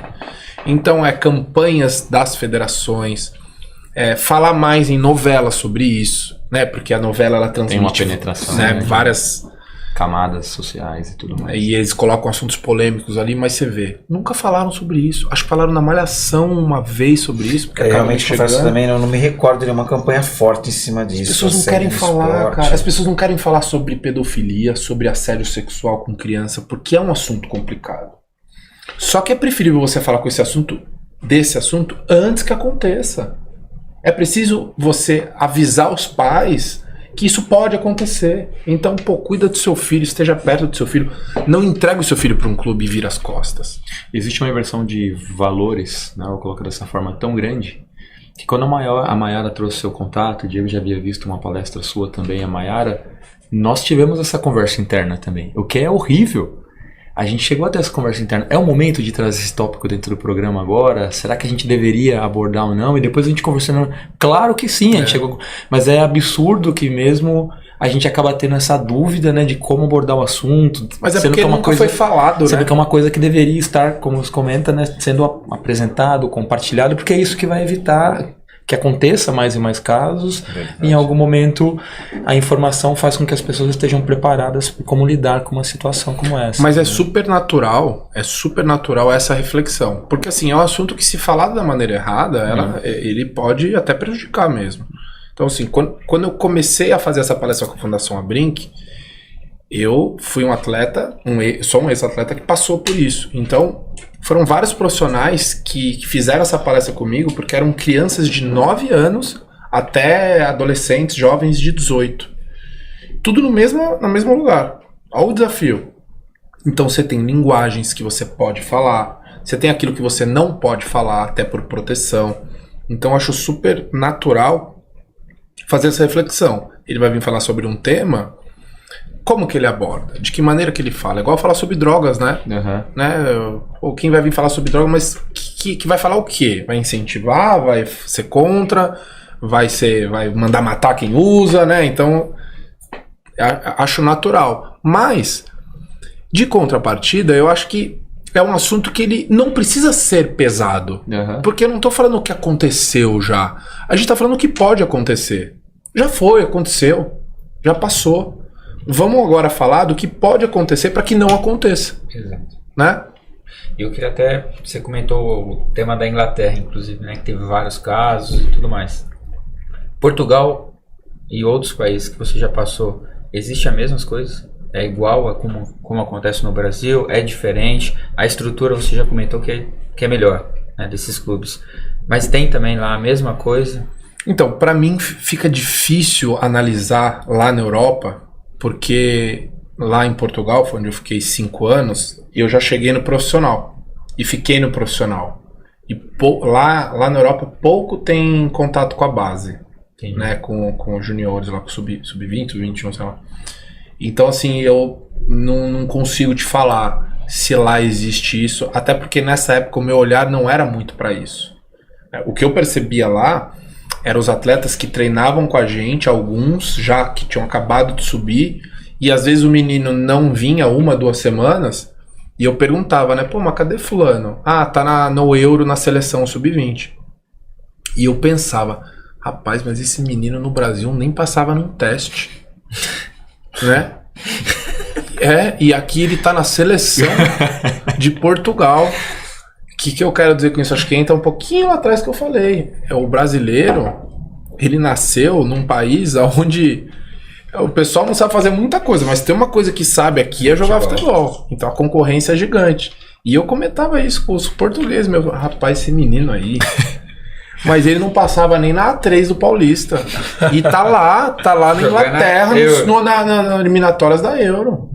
Então campanhas das federações, falar mais em novelas sobre isso, né? Porque a novela ela transmite, tem uma penetração, né? Várias camadas sociais e tudo mais. E eles colocam assuntos polêmicos ali, mas você vê, nunca falaram sobre isso. Acho que falaram na Malhação uma vez sobre isso, porque realmente confesso também, não me recordo de uma campanha forte em cima disso. As pessoas não querem falar, cara. As pessoas não querem falar sobre pedofilia, sobre assédio sexual com criança, porque é um assunto complicado. Só que é preferível você falar desse assunto antes que aconteça. É preciso você avisar os pais que isso pode acontecer. Então, cuida do seu filho, esteja perto do seu filho. Não entregue o seu filho para um clube e vira as costas. Existe uma inversão de valores, né, eu coloco dessa forma, tão grande, que quando a Mayara trouxe seu contato, o Diego já havia visto uma palestra sua também, a Mayara, nós tivemos essa conversa interna também, o que é horrível. A gente chegou a ter essa conversa interna. É o momento de trazer esse tópico dentro do programa agora? Será que a gente deveria abordar ou não? E depois a gente conversando. Claro que sim, a gente chegou. Mas é absurdo que mesmo a gente acaba tendo essa dúvida, né, de como abordar o assunto. Mas porque nunca foi falado, sendo né? que é uma coisa que deveria estar, como você comenta, né, sendo apresentado, compartilhado, porque é isso que vai evitar que aconteça mais e mais casos. Em algum momento a informação faz com que as pessoas estejam preparadas para como lidar com uma situação como essa. Mas é super natural essa reflexão, porque assim, é um assunto que se falado da maneira errada, ele pode até prejudicar mesmo. Então assim, quando eu comecei a fazer essa palestra com a Fundação Abrinq, eu fui um atleta, sou um ex-atleta que passou por isso. Então, foram vários profissionais que fizeram essa palestra comigo, porque eram crianças de 9 anos até adolescentes, jovens de 18. Tudo no mesmo lugar. Olha o desafio. Então, você tem linguagens que você pode falar, você tem aquilo que você não pode falar, até por proteção. Então, eu acho super natural fazer essa reflexão. Ele vai vir falar sobre um tema... Como que ele aborda? De que maneira que ele fala? É igual falar sobre drogas, né? Ou quem vai vir falar sobre drogas, mas que vai falar o quê? Vai incentivar? Vai ser contra? Vai mandar matar quem usa, né? Então, acho natural. Mas, de contrapartida, eu acho que é um assunto que ele não precisa ser pesado. Porque eu não tô falando o que aconteceu já. A gente tá falando o que pode acontecer. Já foi, aconteceu. Já passou. Vamos agora falar do que pode acontecer para que não aconteça. Exato. Né? Eu queria até... Você comentou o tema da Inglaterra, inclusive, né? Que teve vários casos e tudo mais. Portugal e outros países que você já passou, existe as mesmas coisas? É igual a como acontece no Brasil? É diferente? A estrutura você já comentou que é melhor, né, desses clubes. Mas tem também lá a mesma coisa? Então, para mim fica difícil analisar lá na Europa, porque lá em Portugal, foi onde eu fiquei 5 anos, eu já cheguei no profissional. E fiquei no profissional. E lá na Europa pouco tem contato com a base. Né, com os juniores lá, com sub-20, sub-21, sei lá. Então, assim, eu não consigo te falar se lá existe isso, até porque nessa época o meu olhar não era muito para isso. O que eu percebia lá eram os atletas que treinavam com a gente, alguns já que tinham acabado de subir, e às vezes o menino não vinha 1, 2 semanas, e eu perguntava, né, pô, mas cadê fulano? Ah, tá no Euro, na seleção sub-20. E eu pensava, rapaz, mas esse menino no Brasil nem passava num teste. Né? E aqui ele tá na seleção de Portugal. O que eu quero dizer com isso? Acho que entra um pouquinho lá atrás que eu falei. O brasileiro, ele nasceu num país onde o pessoal não sabe fazer muita coisa, mas tem uma coisa que sabe aqui é jogar futebol. Então a concorrência é gigante. E eu comentava isso com os portugueses, meu rapaz, esse menino aí. Mas ele não passava nem na A3 do Paulista. E tá lá na Inglaterra, nas eliminatórias da Euro.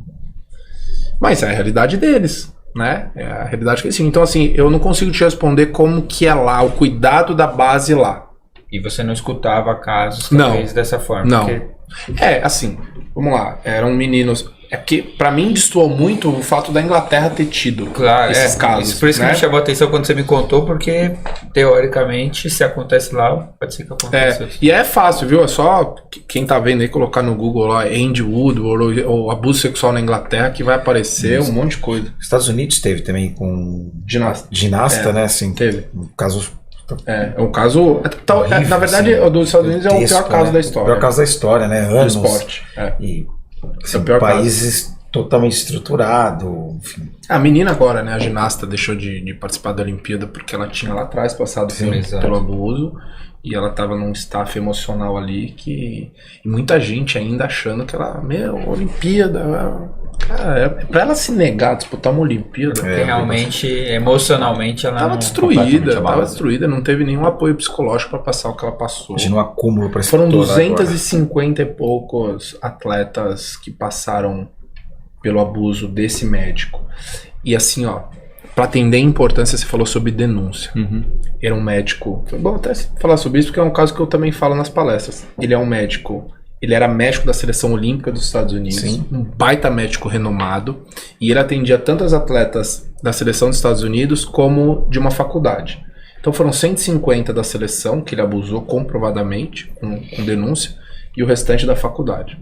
Mas é a realidade deles, né? É a realidade que eles tinham. Então, assim, eu não consigo te responder como que é lá, o cuidado da base lá. E você não escutava casos, talvez, dessa forma? Não. Porque... assim, vamos lá. Eram meninos... É que, pra mim, destoou muito o fato da Inglaterra ter tido esses casos. Por isso, né? que me chamou a atenção quando você me contou, porque, teoricamente, se acontece lá, pode ser que aconteça. E é fácil, viu? É só quem tá vendo aí colocar no Google lá Andy Woodward ou abuso sexual na Inglaterra que vai aparecer um monte de coisa. Estados Unidos teve também com ginasta, né? Assim, teve. Um caso... É um caso... na verdade, o dos Estados Unidos é o pior caso da história. O pior caso da história, né? Anos. Do esporte. E... Assim, países totalmente estruturado, enfim. A menina agora, né, a ginasta, deixou de participar da Olimpíada porque ela tinha lá atrás passado pelo abuso e ela tava num staff emocional ali e muita gente ainda achando que ela, Olimpíada, cara, pra ela se negar a disputar uma Olimpíada, porque realmente, emocionalmente, ela tava destruída, não teve nenhum apoio psicológico pra passar o que ela passou. Imagina um acúmulo pra Foram 250 e poucos atletas que passaram pelo abuso desse médico. E assim, ó, pra atender a importância, você falou sobre denúncia. Era um médico... Foi bom até falar sobre isso, porque é um caso que eu também falo nas palestras. Ele é um médico... Ele era médico da seleção olímpica dos Estados Unidos. Sim. Um baita médico renomado. E ele atendia tanto as atletas da seleção dos Estados Unidos como de uma faculdade. Então foram 150 da seleção que ele abusou comprovadamente, com denúncia, e o restante da faculdade.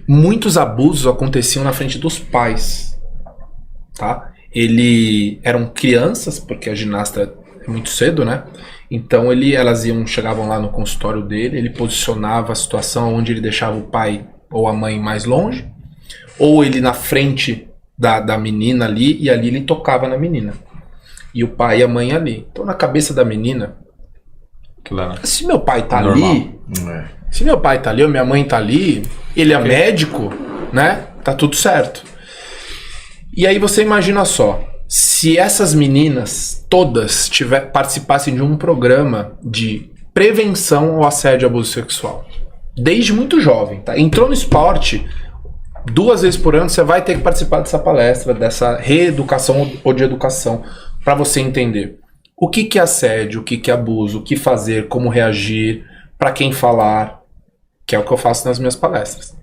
Muitos abusos aconteciam na frente dos pais, tá? Eram crianças, porque a ginasta é muito cedo, né? Então elas chegavam lá no consultório dele, ele posicionava a situação onde ele deixava o pai ou a mãe mais longe, ou ele na frente da menina ali, e ali ele tocava na menina. E o pai e a mãe ali. Então na cabeça da menina, se meu pai tá ali... Se meu pai tá ali ou minha mãe tá ali, ele é médico, né? Tá tudo certo. E aí você imagina só, se essas meninas todas participassem de um programa de prevenção ao assédio e abuso sexual, desde muito jovem, tá? Entrou no esporte, 2 vezes por ano você vai ter que participar dessa palestra, dessa reeducação ou de educação, para você entender o que é assédio, o que é abuso, o que fazer, como reagir, para quem falar, que é o que eu faço nas minhas palestras.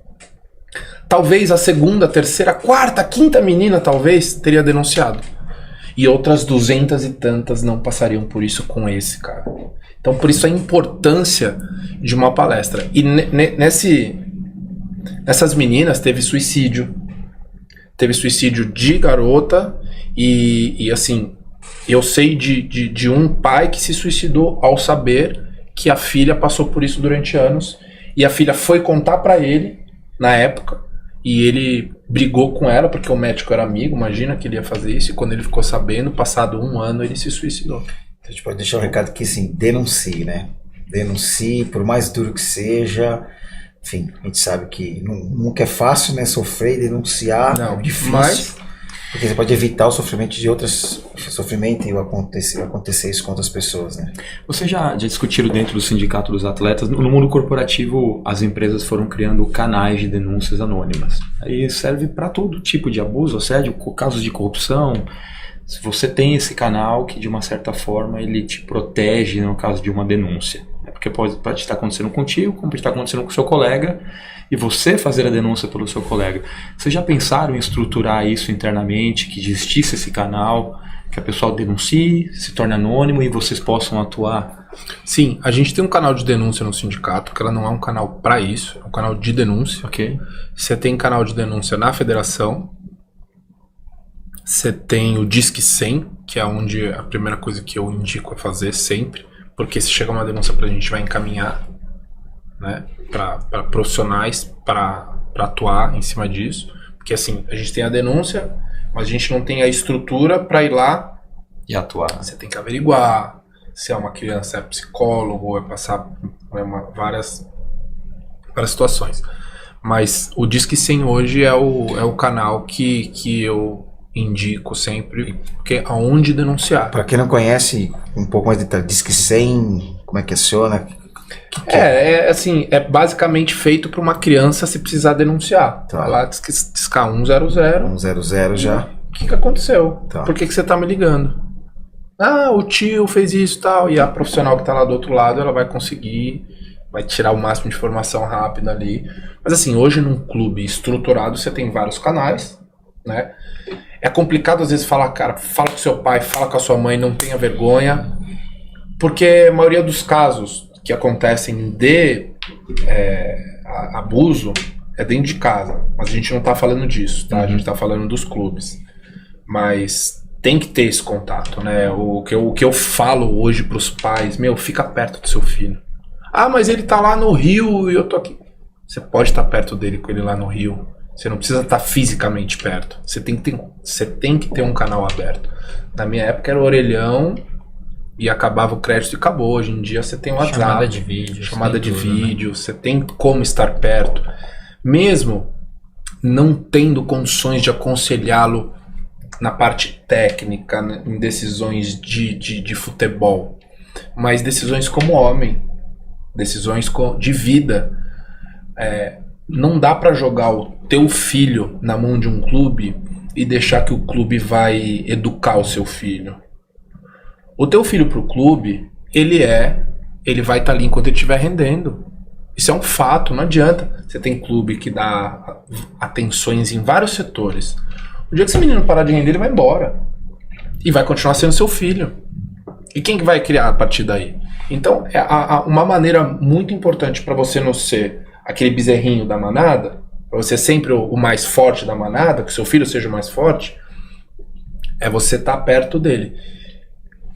Talvez a 2ª, 3ª, 4ª, 5ª menina talvez teria denunciado. E outras 200 e tantas não passariam por isso com esse cara. Então por isso a importância de uma palestra. E nessas meninas teve suicídio. Teve suicídio de garota E assim, eu sei de um pai que se suicidou ao saber que a filha passou por isso durante anos, e a filha foi contar pra ele na época, e ele brigou com ela porque o médico era amigo, imagina que ele ia fazer isso, e quando ele ficou sabendo, passado 1 ano, ele se suicidou. Então, a gente pode deixar um recado aqui assim, denuncie, né? Denuncie, por mais duro que seja. Enfim, a gente sabe que nunca é fácil, né? Sofrer e denunciar, é difícil. Mas... porque você pode evitar o sofrimento de outras... sofrimento e acontecer isso com outras pessoas, né? Vocês já discutiram dentro do sindicato dos atletas, no mundo corporativo as empresas foram criando canais de denúncias anônimas. Aí serve para todo tipo de abuso, assédio, casos de corrupção. Se você tem esse canal que de uma certa forma ele te protege no caso de uma denúncia. Porque pode estar acontecendo contigo, como pode estar acontecendo com o seu colega, e você fazer a denúncia pelo seu colega. Vocês já pensaram em estruturar isso internamente, que existisse esse canal, que a pessoa denuncie, se torne anônimo e vocês possam atuar? Sim, a gente tem um canal de denúncia no sindicato, que ela não é um canal para isso, é um canal de denúncia. Ok. Você tem canal de denúncia na federação, você tem o Disque 100, que é onde a primeira coisa que eu indico a fazer sempre, porque se chegar uma denúncia pra gente vai encaminhar, né, para profissionais para atuar em cima disso, porque assim, a gente tem a denúncia, mas a gente não tem a estrutura para ir lá e atuar. Você tem que averiguar se é uma criança, é psicólogo, é passar várias situações. Mas o Disque 100 hoje é o canal que eu indico sempre, porque é onde denunciar. Para quem não conhece, um pouco mais de detalhe, Disque 100, como é que aciona? Assim, é basicamente feito para uma criança se precisar denunciar. Tá. Vai lá, discar 100. 100 já. O que aconteceu? Tá. Por que você tá me ligando? Ah, o tio fez isso e tal. E a profissional que tá lá do outro lado, ela vai conseguir, vai tirar o máximo de informação rápida ali. Mas assim, hoje num clube estruturado, você tem vários canais, né? É complicado às vezes falar, cara, fala com seu pai, fala com a sua mãe, não tenha vergonha, porque a maioria dos casos que acontecem de abuso é dentro de casa, mas a gente não tá falando disso, tá? A gente tá falando dos clubes, mas tem que ter esse contato, né? O que eu falo hoje pros pais, fica perto do seu filho. Ah, mas ele tá lá no Rio e eu tô aqui. Você pode estar perto dele com ele lá no Rio. Você não precisa estar fisicamente perto. Você tem que ter um canal aberto. Na minha época era o orelhão e acabava o crédito e acabou. Hoje em dia você tem o WhatsApp. Chamada de vídeo. Chamada de vídeo. Né? Você tem como estar perto. Mesmo não tendo condições de aconselhá-lo na parte técnica, né, em decisões de futebol. Mas decisões como homem. Decisões de vida. Não dá pra jogar o teu filho na mão de um clube e deixar que o clube vai educar o seu filho. O teu filho pro clube, ele vai estar ali enquanto ele estiver rendendo. Isso é um fato, não adianta. Você tem clube que dá atenções em vários setores. O dia que esse menino parar de render, ele vai embora. E vai continuar sendo seu filho. E quem que vai criar a partir daí? Então, uma maneira muito importante para você não ser aquele bezerrinho da manada, para você ser sempre o mais forte da manada, que o seu filho seja o mais forte, é você estar perto dele.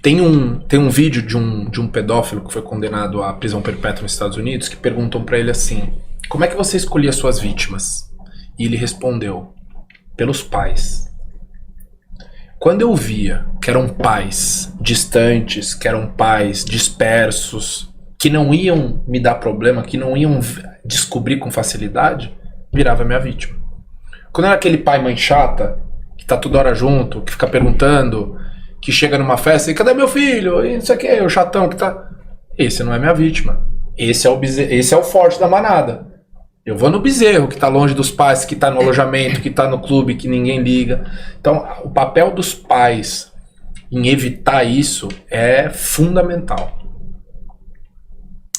Tem um vídeo de um pedófilo que foi condenado à prisão perpétua nos Estados Unidos, que perguntam para ele assim, como é que você escolhia suas vítimas? E ele respondeu, pelos pais. Quando eu via que eram pais distantes, que eram pais dispersos, que não iam me dar problema, que não iam descobrir com facilidade, virava minha vítima. Quando era aquele pai mãe chata, que tá toda hora junto, que fica perguntando, que chega numa festa e cadê meu filho? E isso aqui é o chatão que tá... Esse não é minha vítima. Esse é o forte da manada. Eu vou no bezerro, que tá longe dos pais, que tá no alojamento, que tá no clube, que ninguém liga. Então, o papel dos pais em evitar isso é fundamental.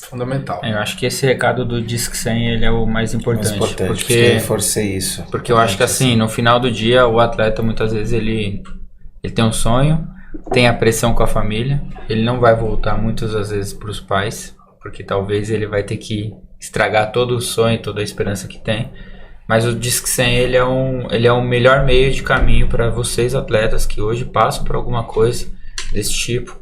Fundamental. Eu acho que esse recado do Disque 100 ele é o mais importante. Porque eu reforcei isso. Porque eu acho que assim, no final do dia, o atleta muitas vezes ele tem um sonho, tem a pressão com a família, ele não vai voltar muitas das vezes para os pais, porque talvez ele vai ter que estragar todo o sonho, toda a esperança que tem. Mas o Disque 100 ele é um melhor meio de caminho para vocês atletas que hoje passam por alguma coisa desse tipo.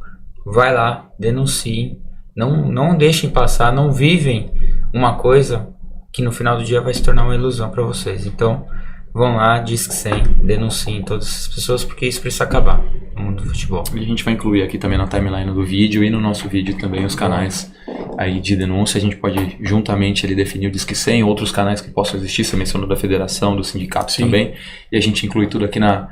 Vai lá, denunciem, não deixem passar, não vivem uma coisa que no final do dia vai se tornar uma ilusão para vocês. Então, vão lá, Disque 100, denunciem todas essas pessoas, porque isso precisa acabar no mundo do futebol. E a gente vai incluir aqui também na timeline do vídeo e no nosso vídeo também os canais aí de denúncia. A gente pode juntamente ali definir o Disque 100, outros canais que possam existir, você mencionou da federação, do sindicato também, e a gente inclui tudo aqui na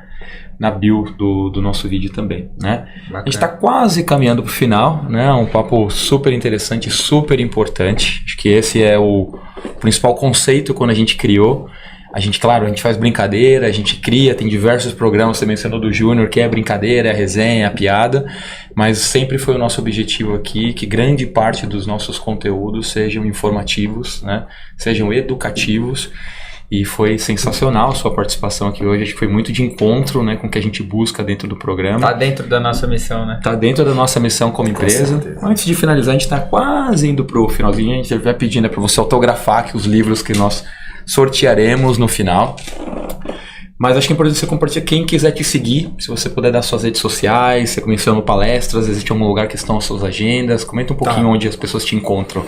bio do nosso vídeo também, né? Bacana. A gente está quase caminhando para o final, né? Um papo super interessante, super importante. Acho que esse é o principal conceito quando a gente criou. A gente faz brincadeira, a gente cria, tem diversos programas, você mencionou do Júnior, que é brincadeira, é resenha, é piada, mas sempre foi o nosso objetivo aqui que grande parte dos nossos conteúdos sejam informativos, né? Sejam educativos. E foi sensacional a sua participação aqui hoje. Acho que foi muito de encontro, né, com o que a gente busca dentro do programa. Tá dentro da nossa missão, né? Tá dentro da nossa missão como empresa. Antes de finalizar, a gente tá quase indo pro finalzinho. A gente vai pedindo para você autografar aqui os livros que nós sortearemos no final. Mas acho que é importante você compartilhar. Quem quiser te seguir, se você puder dar suas redes sociais, você mencionou palestras, existe algum lugar que estão as suas agendas, comenta um pouquinho onde as pessoas te encontram.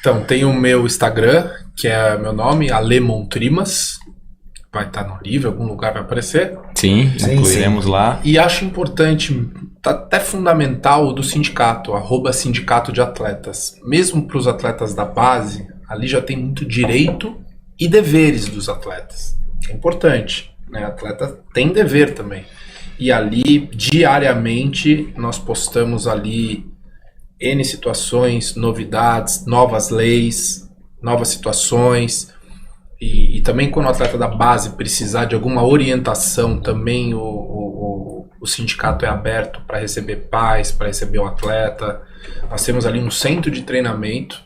Então, tem o meu Instagram, que é meu nome, alemontrimas, vai estar no livro, algum lugar vai aparecer. Sim, incluiremos lá. E acho importante, tá até fundamental, o do sindicato, @sindicato de atletas. Mesmo para os atletas da base, ali já tem muito direito e deveres dos atletas. É importante. Né? Atleta tem dever também. E ali, diariamente, nós postamos ali N situações, novidades, novas leis, novas situações. E também quando o atleta da base precisar de alguma orientação, também o sindicato é aberto para receber pais, para receber o atleta. Nós temos ali um centro de treinamento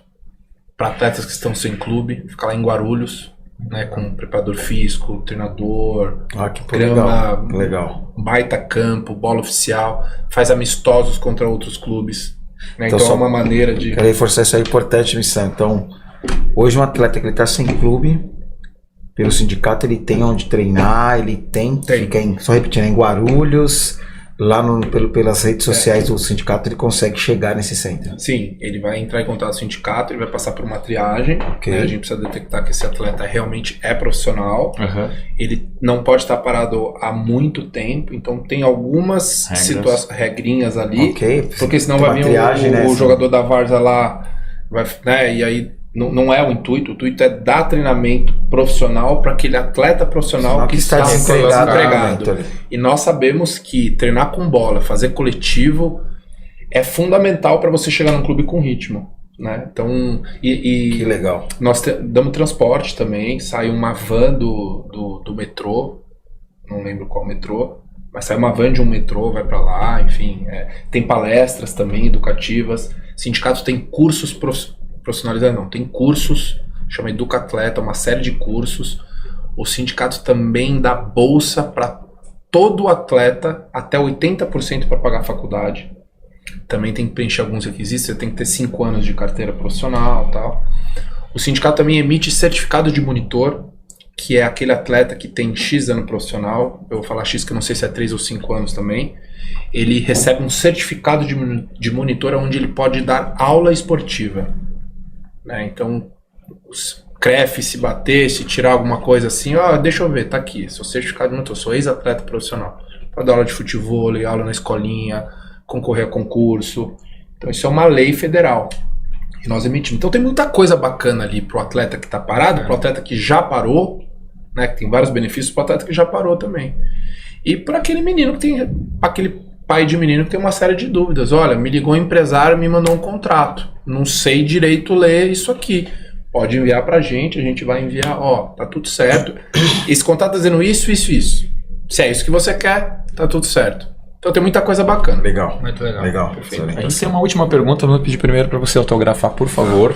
para atletas que estão sem clube, fica lá em Guarulhos. Né, com preparador físico, treinador, que legal. Baita campo, bola oficial, faz amistosos contra outros clubes, né, então é uma maneira de... Quero reforçar isso aí, importante missão. Então, hoje um atleta que ele está sem clube, pelo sindicato ele tem onde treinar, ele tem. Fica só repetindo, em Guarulhos, lá pelas redes sociais do sindicato ele consegue chegar nesse centro. Sim, ele vai entrar em contato com o sindicato, ele vai passar por uma triagem, né? A gente precisa detectar que esse atleta realmente é profissional, ele não pode estar parado há muito tempo, então tem algumas regrinhas ali, porque senão vai vir triagem, o jogador da várzea lá, né? E aí não é o intuito é dar treinamento profissional para aquele atleta profissional que está desempregado. E nós sabemos que treinar com bola, fazer coletivo é fundamental para você chegar num clube com ritmo. Né? Então, que legal. Nós damos transporte também, sai uma van do metrô, não lembro qual metrô, mas sai uma van de um metrô, vai para lá, enfim. Tem palestras também educativas, sindicatos têm cursos profissionalizados, tem cursos, chama Educatleta, uma série de cursos. O sindicato também dá bolsa para todo atleta, até 80% para pagar a faculdade. Também tem que preencher alguns requisitos, você tem que ter 5 anos de carteira profissional e tal. O sindicato também emite certificado de monitor, que é aquele atleta que tem X ano profissional, eu vou falar X que eu não sei se é 3 ou 5 anos também, ele recebe um certificado de monitor onde ele pode dar aula esportiva. Né? Então, CREF, se bater, se tirar alguma coisa assim, deixa eu ver, tá aqui, seu certificado de monitor, sou ex-atleta profissional. Pode dar aula de futebol, aula na escolinha, concorrer a concurso. Então isso é uma lei federal e nós emitimos. Então tem muita coisa bacana ali pro atleta que tá parado, pro atleta que já parou, né, que tem vários benefícios, pro atleta que já parou também. E para aquele menino que tem, aquele pai de menino que tem uma série de dúvidas. Olha, me ligou um empresário, me mandou um contrato, não sei direito ler isso aqui. Pode enviar pra gente, a gente vai enviar, tá tudo certo. Esse contrato tá dizendo isso. Se é isso que você quer, tá tudo certo. Então tem muita coisa bacana. Legal. Muito legal. Legal. A gente tem uma última pergunta, vou pedir primeiro para você autografar, por favor.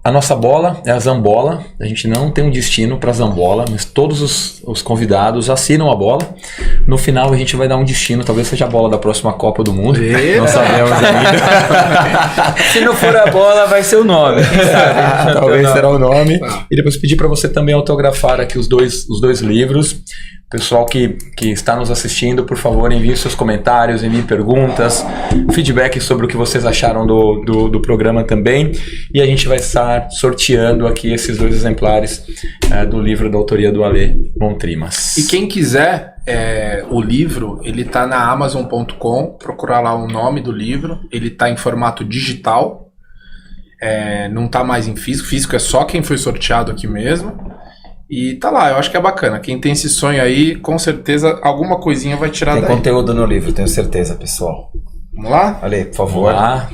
A nossa bola é a Zambola. A gente não tem um destino para Zambola, mas todos os convidados assinam a bola. No final a gente vai dar um destino, talvez seja a bola da próxima Copa do Mundo. Não sabemos ainda. Se não for a bola, vai ser o nome. Quem sabe? Talvez será o nome. E depois pedir para você também autografar aqui os dois livros. Pessoal que está nos assistindo, por favor, envie seus comentários, envie perguntas, feedback sobre o que vocês acharam do programa também. E a gente vai estar sorteando aqui esses 2 exemplares do livro da autoria do Ale Montrimas. E quem quiser, o livro, ele tá na Amazon.com, procurar lá o nome do livro, ele tá em formato digital, não tá mais em físico, físico é só quem foi sorteado aqui mesmo. E tá lá, eu acho que é bacana. Quem tem esse sonho aí, com certeza, alguma coisinha vai tirar daí. Tem conteúdo no livro, tenho certeza, pessoal. Vamos lá? Ale, por favor. Vamos lá.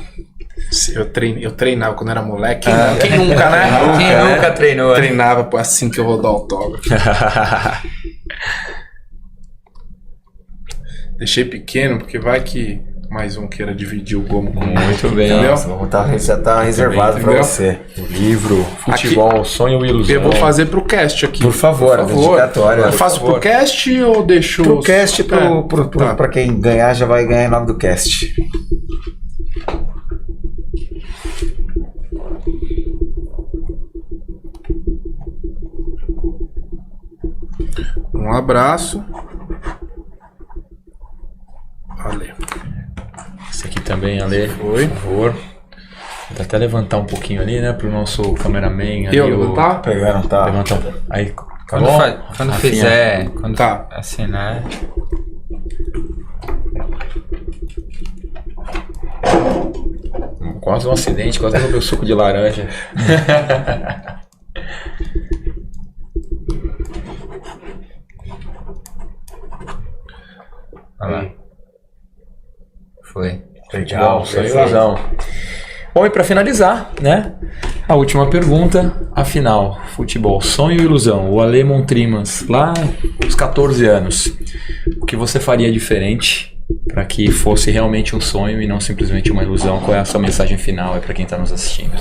Eu treinava quando era moleque. Quem nunca, né? Quem nunca treinou? Treinava assim que eu vou dar autógrafo. Deixei pequeno, porque vai que mais um queira dividir o gomo comigo. Muito bem. Entendeu? Já tá reservado para você. O livro, futebol, aqui, sonho e ilusão. Eu vou fazer pro cast aqui. Por favor. Dedicatória. Eu faço pro cast ou deixo... Pro cast, pra quem ganhar, já vai ganhar em nome do cast. Um abraço. Valeu. Esse aqui também, Ale, por favor. Vou até levantar um pouquinho ali, né, pro nosso cameraman. Ali, levantar? Pegaram, tá. Levanta. Aí, Quando fizer, quando tá. assinar. Quase um acidente, quase derrubei o suco de laranja. Olha lá. Foi. Legal, só ilusão. Bom, e para finalizar, né? A última pergunta, afinal, futebol, sonho e ilusão. O Ale Montrimas, lá aos 14 anos, o que você faria diferente para que fosse realmente um sonho e não simplesmente uma ilusão? Qual é a sua mensagem final para quem está nos assistindo?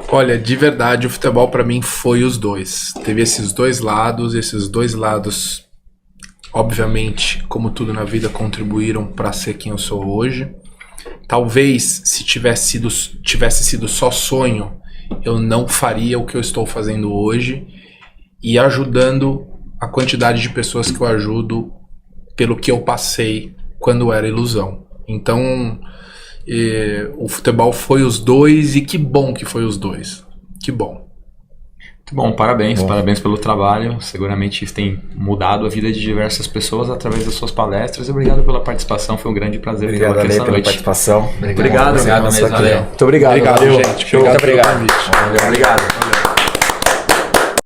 Olha, de verdade, o futebol para mim foi os dois. Teve esses dois lados, obviamente, como tudo na vida, contribuíram para ser quem eu sou hoje. Talvez, se tivesse sido só sonho, eu não faria o que eu estou fazendo hoje e ajudando a quantidade de pessoas que eu ajudo pelo que eu passei quando era ilusão. Então, o futebol foi os dois e que bom que foi os dois. Que bom. Muito bom, parabéns pelo trabalho. Seguramente isso tem mudado a vida de diversas pessoas através das suas palestras. Obrigado pela participação, foi um grande prazer. Obrigado, Ale, pela participação. Obrigado mesmo, Ale. Muito obrigado, gente. Show. Obrigado pelo convite. Obrigado.